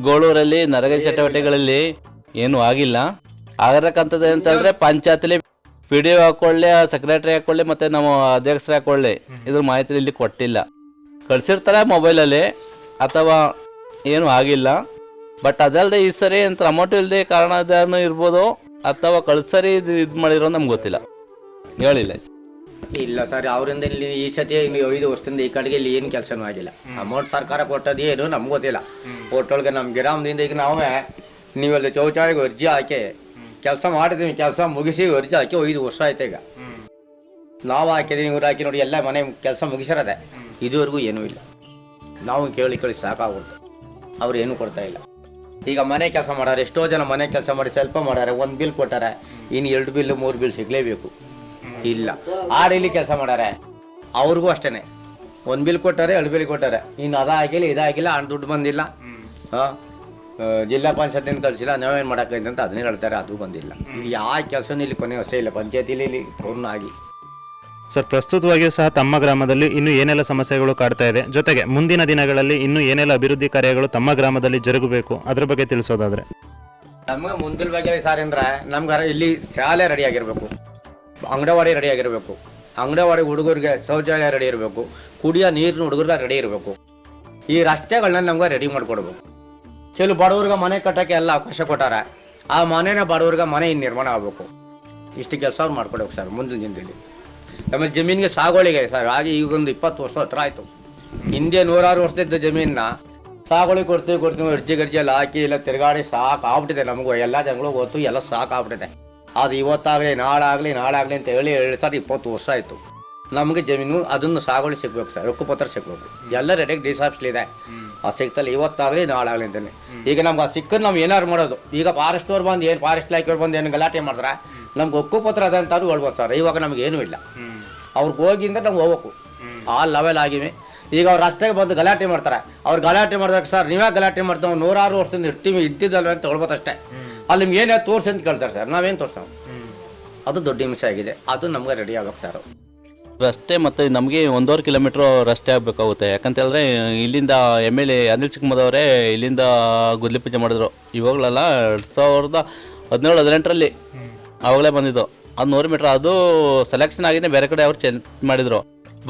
ಗೋಳೂರಲ್ಲಿ ನರೇಗಾ ಚಟುವಟಿಕೆಗಳಲ್ಲಿ ಏನೂ ಆಗಿಲ್ಲ. ಆಗಿರಕ್ಕಂಥದ್ದು ಅಂತಂದರೆ ಪಂಚಾಯತಿಲಿ PDO ಹಾಕೊಳ್ಳಿ, ಸೆಕ್ರೆಟರಿ ಹಾಕೊಳ್ಳಿ, ಮತ್ತು ನಮ್ಮ ಅಧ್ಯಕ್ಷರು ಹಾಕೊಳ್ಳಿ, ಇದ್ರ ಮಾಹಿತಿ ಇಲ್ಲಿ ಕೊಟ್ಟಿಲ್ಲ. ಕಳಿಸಿರ್ತಾರೆ ಮೊಬೈಲಲ್ಲಿ, ಅಥವಾ ಏನೂ ಆಗಿಲ್ಲ. ಬಟ್ ಅದಲ್ಲದೆ ಈ ಸರಿ ಅಂತ ಅಮೌಂಟ್ ಇಲ್ಲದೆ ಕಾರಣದಾರನೂ ಇರ್ಬೋದು, ಅಥವಾ ಕಳ್ಸರಿ ಇದು ಮಾಡಿರೋ ನಮ್ಗೆ ಗೊತ್ತಿಲ್ಲ, ಹೇಳಿಲ್ಲ. ಇಲ್ಲ ಸರ್, ಅವರಿಂದ ಇಲ್ಲಿ ಈ ಸತಿ 5 ವರ್ಷದಿಂದ ಈ ಕಡೆಗೆ ಇಲ್ಲಿ ಏನು ಕೆಲಸನೂ ಆಗಿಲ್ಲ. ಅಮೌಂಟ್ ಸರ್ಕಾರ ಕೊಟ್ಟದ್ದು ಏನು ನಮ್ಗೆ ಗೊತ್ತಿಲ್ಲ. ಒಟ್ಟೊಳಗೆ ನಮ್ಮ ಗ್ರಾಮದಿಂದ ಈಗ ನಾವೇ ನೀವೆಲ್ಲ ಶೌಚಾಲಯಕ್ಕೆ ಅರ್ಜಿ ಹಾಕಿ ಕೆಲಸ ಮಾಡಿದ್ದೀವಿ, ಕೆಲಸ ಮುಗಿಸಿ ಅರ್ಜಿ ಹಾಕಿ 5 ವರ್ಷ ಆಯ್ತು. ಈಗ ನಾವು ಹಾಕಿದ್ದೀವಿ, ಇವ್ರು ಹಾಕಿ ನೋಡಿ ಎಲ್ಲ ಮನೆ ಕೆಲಸ ಮುಗಿಸಿರೋದೆ, ಇದುವರೆಗೂ ಏನೂ ಇಲ್ಲ. ನಾವು ಕೇಳಿ ಸಾಕಾಗ್ಬಿಡ್ತು, ಅವ್ರು ಏನೂ ಕೊಡ್ತಾ ಇಲ್ಲ. ಈಗ ಮನೆ ಕೆಲಸ ಮಾಡಾರೆ, ಎಷ್ಟೋ ಜನ ಮನೆ ಕೆಲಸ ಮಾಡಿ ಸ್ವಲ್ಪ ಮಾಡಾರೆ, 1 ಬಿಲ್ ಕೊಟ್ಟಾರೆ, ಇನ್ನು 2 ಬಿಲ್ 3 ಬಿಲ್ ಸಿಗಲೇಬೇಕು. ಇಲ್ಲ ಆಡಲ್ಲಿ ಕೆಲಸ ಮಾಡಾರೆ, ಅವ್ರಿಗೂ ಅಷ್ಟೇ 1 ಬಿಲ್ ಕೊಟ್ಟಾರೆ, 2 ಬಿಲ್ ಕೊಟ್ಟಾರೆ, ಇನ್ನು ಅದಾಗಿಲ್ಲ ಇದಾಗಿಲ್ಲ, ಹಣ ದುಡ್ಡು ಬಂದಿಲ್ಲ, ಜಿಲ್ಲಾ ಪಂಚಾಯತಿನ ಕಳಿಸಿಲ್ಲ, ನಾವೇನು ಮಾಡೋಕ್ಕೈತೆ ಅಂತ ಅದನ್ನೇ ಹೇಳ್ತಾರೆ, ಅದು ಬಂದಿಲ್ಲ. ಇಲ್ಲಿ ಯಾವ ಕೆಲಸನೂ ಇಲ್ಲಿ ಕೊನೆ ಹೊಸ ಇಲ್ಲ, ಪಂಚಾಯತಿಲಿ ಇಲ್ಲಿ ಪೂರ್ಣ ಆಗಿ. ಸರ್, ಪ್ರಸ್ತುತವಾಗಿಯೂ ಸಹ ತಮ್ಮ ಗ್ರಾಮದಲ್ಲಿ ಇನ್ನೂ ಏನೆಲ್ಲ ಸಮಸ್ಯೆಗಳು ಕಾಡ್ತಾ ಇದೆ, ಜೊತೆಗೆ ಮುಂದಿನ ದಿನಗಳಲ್ಲಿ ಇನ್ನೂ ಏನೆಲ್ಲ ಅಭಿವೃದ್ಧಿ ಕಾರ್ಯಗಳು ತಮ್ಮ ಗ್ರಾಮದಲ್ಲಿ ಜರುಗಬೇಕು, ಅದ್ರ ಬಗ್ಗೆ ತಿಳಿಸೋದಾದ್ರೆ. ನಮ್ಗೆ ಮುಂದಿನ ಬಗ್ಗೆ ಸರ್ ಅಂದ್ರೆ ನಮ್ಗೆ ಇಲ್ಲಿ ಶಾಲೆ ರೆಡಿ ಆಗಿರಬೇಕು, ಅಂಗನವಾಡಿ ರೆಡಿ ಆಗಿರಬೇಕು, ಅಂಗನವಾಡಿ ಹುಡುಗರಿಗೆ ಶೌಚಾಲಯ ರೆಡಿ ಇರಬೇಕು, ಕುಡಿಯೋ ನೀರಿನ ಹುಡುಗರಿಗೆ ರೆಡಿ ಇರಬೇಕು. ಈ ರಸ್ತೆಗಳನ್ನ ನಮ್ಗೆ ರೆಡಿ ಮಾಡಿಕೊಡ್ಬೇಕು. ಕೆಲವು ಬಡವ್ರಿಗೆ ಮನೆ ಕಟ್ಟೋಕ್ಕೆ ಎಲ್ಲ ಅವಕಾಶ ಕೊಟ್ಟಾರೆ, ಆ ಮನೆನ ಬಡವ್ರಿಗೆ ಮನೆ ಇನ್ನು ನಿರ್ಮಾಣ ಆಗಬೇಕು. ಇಷ್ಟು ಕೆಲಸ ಅವ್ರು ಮಾಡ್ಕೊಡ್ಬೇಕು ಸರ್ ಮುಂದಿನ ದಿನದಲ್ಲಿ. ಆಮೇಲೆ ಜಮೀನಿಗೆ ಸಾಗುವಳಿಗೆ ಸರ್ ಹಾಗೆ ಈಗೊಂದು 20 ವರ್ಷ ಹತ್ರ ಆಯಿತು. ಹಿಂದೆ 100 ವರ್ಷದಿದ್ದ ಜಮೀನನ್ನ ಸಾಗುವಳಿ ಕೊಡ್ತೀವಿ ಅರ್ಜಿ ಎಲ್ಲ ಹಾಕಿ ಎಲ್ಲ ತಿರುಗಾಡಿ ಸಾಕಾಗ್ಬಿಟ್ಟಿದೆ. ನಮಗೂ ಎಲ್ಲ ಜನಗಳು ಗೊತ್ತು, ಎಲ್ಲ ಸಾಕಾಗ್ಬಿಟ್ಟಿದೆ. ಅದು ಇವತ್ತಾಗಲಿ ನಾಳಾಗಲಿ ಅಂತ ಹೇಳಿ ಸರ್ 20 ವರ್ಷ ಆಯಿತು. ನಮಗೆ ಜಮೀನು ಅದನ್ನು ಸಾಗುವಳಿ ಸಿಗ್ಬೇಕು ಸರ್, ಹಕ್ಕುಪತ್ರ ಸಿಗ್ಬೇಕು. ಎಲ್ಲ ರೆಡಿಯಾಗಿ ಡಿಸಾಪ್ಸ್ಲಿದೆ, ಅದು ಸಿಗ್ತಲ್ಲ ಇವತ್ತಾಗಲಿ ನಾಳಾಗಲಿ ಅಂತಾನೆ. ಈಗ ನಮ್ಗೆ ಅದು ಸಿಕ್ಕದು ನಾವು ಏನಾರು ಮಾಡೋದು. ಈಗ ಫಾರೆಸ್ಟವ್ರು ಬಂದು ಏನು ಫಾರೆಸ್ಟ್ ಇಲಾಖೆಯವ್ರು ಬಂದು ಏನು ಗಲಾಟೆ ಮಾಡಿದ್ರೆ ನಮ್ಗೆ ಹಕ್ಕುಪತ್ರ ಅದ ಅಂತಾರು ಹೇಳ್ಬೋದು ಸರ್. ಇವಾಗ ನಮಗೇನೂ ಇಲ್ಲ, ಅವ್ರಿಗೆ ಹೋಗಿಂದ ನಮ್ಗೆ ಹೋಗ್ಬೇಕು, ಆ ಲೆವೆಲ್ ಆಗಿವೆ. ಈಗ ಅವ್ರು ಅಷ್ಟೇ ಬಂದು ಗಲಾಟೆ ಮಾಡ್ತಾರೆ. ಅವ್ರು ಗಲಾಟೆ ಮಾಡಿದಾಗ ಸರ್ ನೀವೇ ಗಲಾಟೆ ಮಾಡ್ತಾವೆ, 106 ವರ್ಷದಿಂದ ಇದ್ದಿದ್ದಲ್ವ ಅಂತ ಹೇಳ್ಬೋದು ಅಷ್ಟೇ. ಅಲ್ಲಿ ನಿಮ್ಗೆ ಏನೇ ತೋರಿಸಿ ಅಂತ ಕೇಳ್ತಾರೆ ಸರ್, ನಾವೇನು ತೋರ್ಸೋ, ಅದು ದೊಡ್ಡ ಹಿಂಸೆ ಆಗಿದೆ. ಅದು ನಮ್ಗೆ ರೆಡಿ ಆಗ್ಬೇಕು ಸರ್. ರಸ್ತೆ ಮತ್ತು ನಮಗೆ 1.5 ಕಿಲೋಮೀಟ್ರ್ ರಸ್ತೆ ಆಗಬೇಕಾಗುತ್ತೆ. ಯಾಕಂತ ಹೇಳಿದ್ರೆ ಇಲ್ಲಿಂದ MLA ಅನಿಲ್ ಚಿಕ್ಕಮದವರೇ ಇಲ್ಲಿಂದ ಗುದ್ಲಿ ಪೂಜೆ ಮಾಡಿದ್ರು. ಇವಾಗಲೆಲ್ಲ 2017-18ರಲ್ಲಿ ಆವಾಗಲೇ ಬಂದಿದ್ದು. ಅದು 100 ಮೀಟ್ರ್ ಅದು ಸೆಲೆಕ್ಷನ್ ಆಗಿದೆ, ಬೇರೆ ಕಡೆ ಅವ್ರು ಚೇಂಜ್ ಮಾಡಿದರು.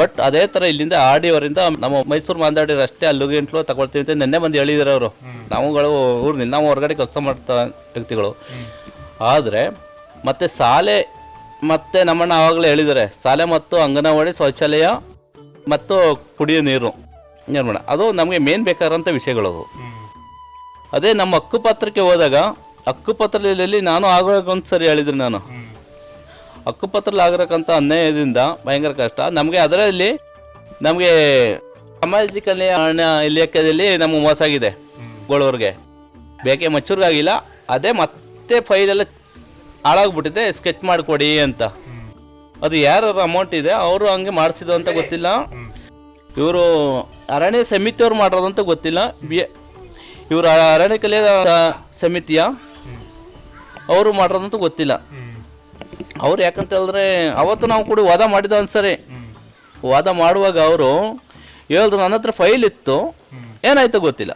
ಬಟ್ ಅದೇ ಥರ ಇಲ್ಲಿಂದ RD ಅವರಿಂದ ನಮ್ಮ ಮೈಸೂರು ಮಾಂದಾಡಿ ರಸ್ತೆ ಅಲ್ಲಿಗೆ ಇಂಟ್ಲೋ ತಗೊಳ್ತೀವಿ ಅಂತ ನಿನ್ನೆ ಬಂದು ಹೇಳಿದ್ರು ಅವರು. ನಾವುಗಳು ಊರಿನಿಂದ ನಾವು ಹೊರಗಡೆ ಕೆಲಸ ಮಾಡ್ತಾ ವ್ಯಕ್ತಿಗಳು. ಆದರೆ ಮತ್ತು ಶಾಲೆ ಮತ್ತು ನಮ್ಮಣ್ಣ ಆವಾಗಲೇ ಹೇಳಿದ್ದಾರೆ, ಶಾಲೆ ಮತ್ತು ಅಂಗನವಾಡಿ ಶೌಚಾಲಯ ಮತ್ತು ಕುಡಿಯೋ ನೀರು ನಿರ್ಮಾಣ, ಅದು ನಮಗೆ ಮೇನ್ ಬೇಕಾದಂಥ ವಿಷಯಗಳು. ಅದೇ ನಮ್ಮ ಹಕ್ಕುಪತ್ರಕ್ಕೆ ಹೋದಾಗ ಹಕ್ಕುಪತ್ರದಲ್ಲಿ ನಾನು ಆಗೋಗೊಂದು ಸರಿ ಹೇಳಿದ್ರು, ನಾನು ಹಕ್ಕುಪತ್ರದಲ್ಲಿ ಆಗಿರಕ್ಕಂಥ ಅನ್ಯಾಯದಿಂದ ಭಯಂಕರ ಕಷ್ಟ ನಮಗೆ. ಅದರಲ್ಲಿ ನಮಗೆ ಸಾಮಾಜಿಕ ಕಲ್ಯಾಣ ಇಲಾಖೆಯಲ್ಲಿ ನಮಗೆ ಮೋಸ ಆಗಿದೆ. ಗೋಳೂರಿಗೆ ಬೇಕೆ ಮಚ್ಚೂರಿಗಾಗಿಲ್ಲ, ಅದೇ ಮತ್ತೆ ಫೈಲೆಲ್ಲ ಹಾಳಾಗ್ಬಿಟ್ಟಿದೆ, ಸ್ಕೆಚ್ ಮಾಡಿಕೊಡಿ ಅಂತ. ಅದು ಯಾರ ಅಮೌಂಟ್ ಇದೆ ಅವರು ಹಂಗೆ ಮಾಡಿಸಿದ್ದು ಅಂತ ಗೊತ್ತಿಲ್ಲ. ಇವರು ಅರಣ್ಯ ಸಮಿತಿಯವ್ರು ಮಾಡಿರೋದಂತ ಗೊತ್ತಿಲ್ಲ. ಇವರು ಅರಣ್ಯ ಕಲ್ಯಾಣ ಸಮಿತಿಯ ಅವರು ಮಾಡಿರೋದಂತ ಗೊತ್ತಿಲ್ಲ. ಅವ್ರು ಯಾಕಂತ ಹೇಳಿದ್ರೆ ಅವತ್ತು ನಾವು ಕೂಡ ವಾದ ಮಾಡಿದ ಒಂದ್ಸರಿ ವಾದ ಮಾಡುವಾಗ ಅವರು ಹೇಳಿದ್ರು, ನನ್ನ ಹತ್ರ ಫೈಲ್ ಇತ್ತು, ಏನಾಯ್ತು ಗೊತ್ತಿಲ್ಲ.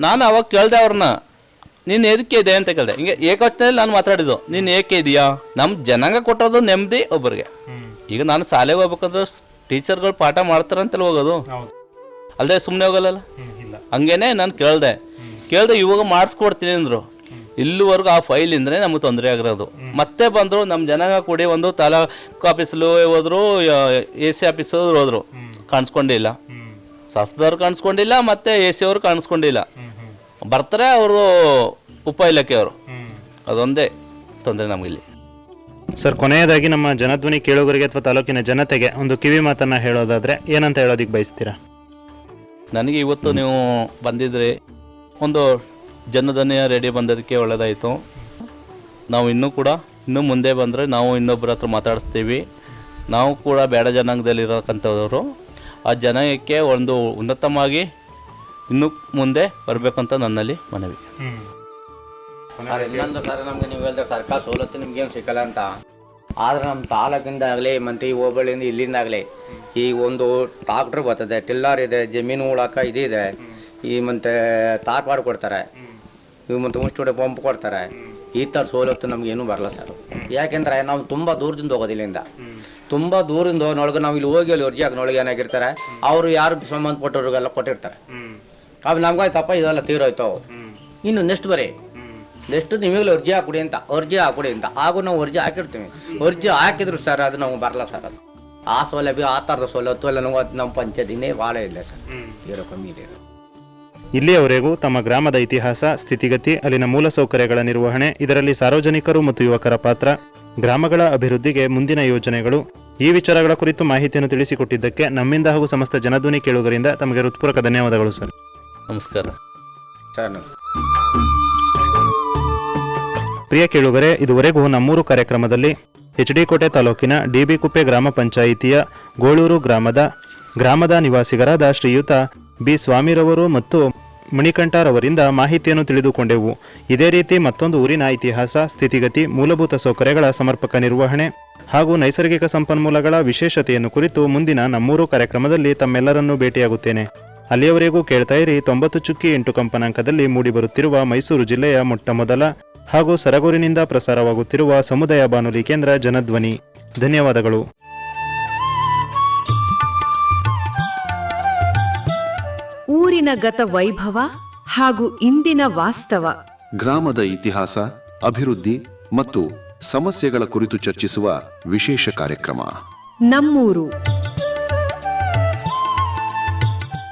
ನಾನು ಅವಾಗ ಕೇಳಿದೆ ಅವ್ರನ್ನ, ನೀನು ಏದಕ್ಕೆ ಇದೆ ಅಂತ ಕೇಳಿದೆ. ಹಿಂಗೆ ಏಕವಚನದಲ್ಲಿ ನಾನು ಮಾತಾಡಿದ್ದು, ನೀನು ಏಕೆ ಇದೆಯಾ? ನಮ್ಮ ಜನಾಂಗ ಕೊಟ್ಟೋದು ನೆಮ್ಮದಿ ಒಬ್ಬರಿಗೆ. ಈಗ ನಾನು ಶಾಲೆಗೆ ಹೋಗ್ಬೇಕಂದ್ರೆ ಟೀಚರ್ಗಳು ಪಾಠ ಮಾಡ್ತಾರಂತಲ್ಲ ಹೋಗೋದು, ಅಲ್ಲದೆ ಸುಮ್ಮನೆ ಹೋಗಲ್ಲ. ಹಂಗೇನೆ ನಾನು ಕೇಳಿದೆ ಇವಾಗ ಮಾಡಿಸ್ಕೊಡ್ತೀನಿ ಅಂದರು. ಇಲ್ಲಿವರೆಗೂ ಆ ಫೈಲಿಂದ್ರೆ ನಮಗೆ ತೊಂದರೆ ಆಗಿರೋದು. ಮತ್ತೆ ಬಂದರು ನಮ್ಮ ಜನಾಂಗ ಕೂಡಿ ಒಂದು ತಾಲೂಕು ಆಫೀಸಲ್ಲೂ ಹೋದ್ರು, AC ಆಫೀಸ್ ಹೋದ್ರು, ಕಾಣಿಸ್ಕೊಂಡಿಲ್ಲ. ಶಾಸಕದವ್ರು ಕಾಣಿಸ್ಕೊಂಡಿಲ್ಲ, ಮತ್ತು AC ಅವರು ಕಾಣಿಸ್ಕೊಂಡಿಲ್ಲ. ಬರ್ತಾರೆ ಅವರು ಉಪ ಇಲಾಖೆಯವರು. ಅದೊಂದೇ ತೊಂದರೆ ನಮಗಿಲ್ಲಿ. ಸರ್, ಕೊನೆಯದಾಗಿ ನಮ್ಮ ಜನಧ್ವನಿ ಕೇಳುಗರಿಗೆ ಅಥವಾ ತಾಲೂಕಿನ ಜನತೆಗೆ ಒಂದು ಕಿವಿ ಮಾತನ್ನು ಹೇಳೋದಾದರೆ ಏನಂತ ಹೇಳೋದಕ್ಕೆ ಬಯಸ್ತೀರಾ? ನನಗೆ ಇವತ್ತು ನೀವು ಬಂದಿದ್ರಿ, ಒಂದು ಜನಧ್ವನಿಯ ರೇಡಿಯೋ ಬಂದದಕ್ಕೆ ಒಳ್ಳೆಯದಾಯಿತು. ನಾವು ಇನ್ನೂ ಮುಂದೆ ಬಂದರೆ ನಾವು ಇನ್ನೊಬ್ಬರ ಹತ್ರ ಮಾತಾಡಿಸ್ತೀವಿ. ನಾವು ಕೂಡ ಬೇಡ ಜನಾಂಗದಲ್ಲಿರೋಕ್ಕಂಥವ್ರು, ಆ ಜನಾಂಗಕ್ಕೆ ಒಂದು ಉನ್ನತವಾಗಿ ಇನ್ನೂ ಮುಂದೆ ಬರಬೇಕಂತ ನನ್ನಲ್ಲಿ ಮನವಿ. ಸರ್, ಇನ್ನೊಂದು ಸರ್, ನಮಗೆ ನೀವು ಹೇಳಿದ್ರೆ ಸರ್ಕಾರ ಸವಲತ್ತು ನಿಮ್ಗೇನು ಸಿಕ್ಕಲ್ಲ ಅಂತ. ಆದರೆ ನಮ್ಮ ತಾಲೂಕಿಂದ ಆಗಲಿ ಮತ್ತು ಈ ಹೋಬಳಿಯಿಂದ ಇಲ್ಲಿಂದಾಗಲಿ ಈ ಒಂದು ಟ್ರಾಕ್ಟ್ರ್ ಬರ್ತದೆ, ಟಿಲ್ಲರ್ ಇದೆ, ಜಮೀನು ಉಳಾಕ ಇದಿದೆ, ಈ ಮತ್ತು ತಾರ್ಪಾಡು ಕೊಡ್ತಾರೆ, ಇವು ಮತ್ತು ಮುಷ್ಟುಡೆ ಪಂಪ್ ಕೊಡ್ತಾರೆ. ಈ ಥರ ಸವಲತ್ತು ನಮಗೇನು ಬರಲ್ಲ ಸರ್. ಯಾಕೆಂದರೆ ನಾವು ತುಂಬ ದೂರದಿಂದ ಹೋಗೋದು, ಇಲ್ಲಿಂದ ತುಂಬ ದೂರದಿಂದ ಹೋಗೋನೊಳಗೆ ನಾವು ಇಲ್ಲಿ ಹೋಗಿ ಅಲ್ಲಿ ಅರ್ಜಿ ಹಾಕೋನೊಳಗೆ ಏನಾಗಿರ್ತಾರೆ, ಅವರು ಯಾರು ಸಂಬಂಧಪಟ್ಟವ್ರಿಗೆಲ್ಲ ಕೊಟ್ಟಿರ್ತಾರೆ. ಅವು ನಮ್ಗಾಯ್ತಪ್ಪ ಇದೆಲ್ಲ ತೀರೋಯ್ತು, ಇನ್ನು ನೆಕ್ಸ್ಟ್ ಬರೀ ನೆಕ್ಸ್ಟ್ ನಿಮಗೆಲ್ಲ ಅರ್ಜಿ ಹಾಕೊಡಿ ಅಂತ ಹಾಗೂ ನಾವು ಅರ್ಜಿ ಹಾಕಿರ್ತೀವಿ. ಅರ್ಜಿ ಹಾಕಿದ್ರು ಸರ್ ಅದು ನಮ್ಗೆ ಬರಲ್ಲ ಸರ್. ಅದು ಆ ಸೌಲಭ್ಯ, ಆ ಥರದ ಸವಲತ್ತು ಎಲ್ಲ ನಮ್ಮ ಪಂಚಾಯತಿನೇ ಭಾಳ ಇಲ್ಲ ಸರ್, ತೀರೋ ಕಮ್ಮಿ ಇದೆ. ಇಲ್ಲಿಯವರೆಗೂ ತಮ್ಮ ಗ್ರಾಮದ ಇತಿಹಾಸ, ಸ್ಥಿತಿಗತಿ, ಅಲ್ಲಿನ ಮೂಲಸೌಕರ್ಯಗಳ ನಿರ್ವಹಣೆ, ಇದರಲ್ಲಿ ಸಾರ್ವಜನಿಕರು ಮತ್ತು ಯುವಕರ ಪಾತ್ರ, ಗ್ರಾಮಗಳ ಅಭಿವೃದ್ಧಿಗೆ ಮುಂದಿನ ಯೋಜನೆಗಳು, ಈ ವಿಚಾರಗಳ ಕುರಿತು ಮಾಹಿತಿಯನ್ನು ತಿಳಿಸಿಕೊಟ್ಟಿದ್ದಕ್ಕೆ ನಮ್ಮಿಂದ ಹಾಗೂ ಸಮಸ್ತ ಜನಧ್ವನಿ ಕೇಳುಗರಿಂದ ತಮಗೆ ಹೃತ್ಪೂರ್ವಕ ಧನ್ಯವಾದಗಳು ಸರ್. ನಮಸ್ಕಾರ ಸರ್. ಪ್ರಿಯ ಕೇಳುಗರೆ, ಇದುವರೆಗೂ ನಮ್ಮೂರು ಕಾರ್ಯಕ್ರಮದಲ್ಲಿ HD ಕೋಟೆ ತಾಲೂಕಿನ DB ಕುಪ್ಪೆ ಗ್ರಾಮ ಪಂಚಾಯಿತಿಯ ಗೋಳೂರು ಗ್ರಾಮದ ನಿವಾಸಿಗರಾದ ಶ್ರೀಯುತ B ಸ್ವಾಮಿರವರು ಮತ್ತು ಮಣಿಕಂಠರವರಿಂದ ಮಾಹಿತಿಯನ್ನು ತಿಳಿದುಕೊಂಡೆವು. ಇದೇ ರೀತಿ ಮತ್ತೊಂದು ಊರಿನ ಇತಿಹಾಸ, ಸ್ಥಿತಿಗತಿ, ಮೂಲಭೂತ ಸೌಕರ್ಯಗಳ ಸಮರ್ಪಕ ನಿರ್ವಹಣೆ ಹಾಗೂ ನೈಸರ್ಗಿಕ ಸಂಪನ್ಮೂಲಗಳ ವಿಶೇಷತೆಯನ್ನು ಕುರಿತು ಮುಂದಿನ ನಮ್ಮೂರು ಕಾರ್ಯಕ್ರಮದಲ್ಲಿ ತಮ್ಮೆಲ್ಲರನ್ನೂ ಭೇಟಿಯಾಗುತ್ತೇನೆ. ಅಲ್ಲಿಯವರೆಗೂ ಕೇಳ್ತಾ ಇರಿ 90.8 ಕಂಪನಾಂಕದಲ್ಲಿ ಮೂಡಿಬರುತ್ತಿರುವ ಮೈಸೂರು ಜಿಲ್ಲೆಯ ಮೊಟ್ಟಮೊದಲ ಹಾಗೂ ಸರಗೂರಿನಿಂದ ಪ್ರಸಾರವಾಗುತ್ತಿರುವ ಸಮುದಾಯ ಬಾನುಲಿ ಕೇಂದ್ರ ಜನಧ್ವನಿ. ಧನ್ಯವಾದಗಳು. ಊರಿನ ಗತ ವೈಭವ ಹಾಗೂ ಇಂದಿನ ವಾಸ್ತವ, ಗ್ರಾಮದ ಇತಿಹಾಸ, ಅಭಿವೃದ್ಧಿ ಮತ್ತು ಸಮಸ್ಯೆಗಳ ಕುರಿತು ಚರ್ಚಿಸುವ ವಿಶೇಷ ಕಾರ್ಯಕ್ರಮ ನಮ್ಮೂರು.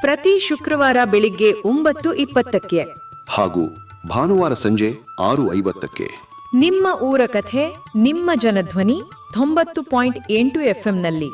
ಪ್ರತಿ ಶುಕ್ರವಾರ ಬೆಳಿಗ್ಗೆ 9:20 ಹಾಗೂ ಭಾನುವಾರ ಸಂಜೆ 6:50. ನಿಮ್ಮ ಊರ ಕಥೆ, ನಿಮ್ಮ ಜನಧ್ವನಿ 90.8 FM ನಲ್ಲಿ.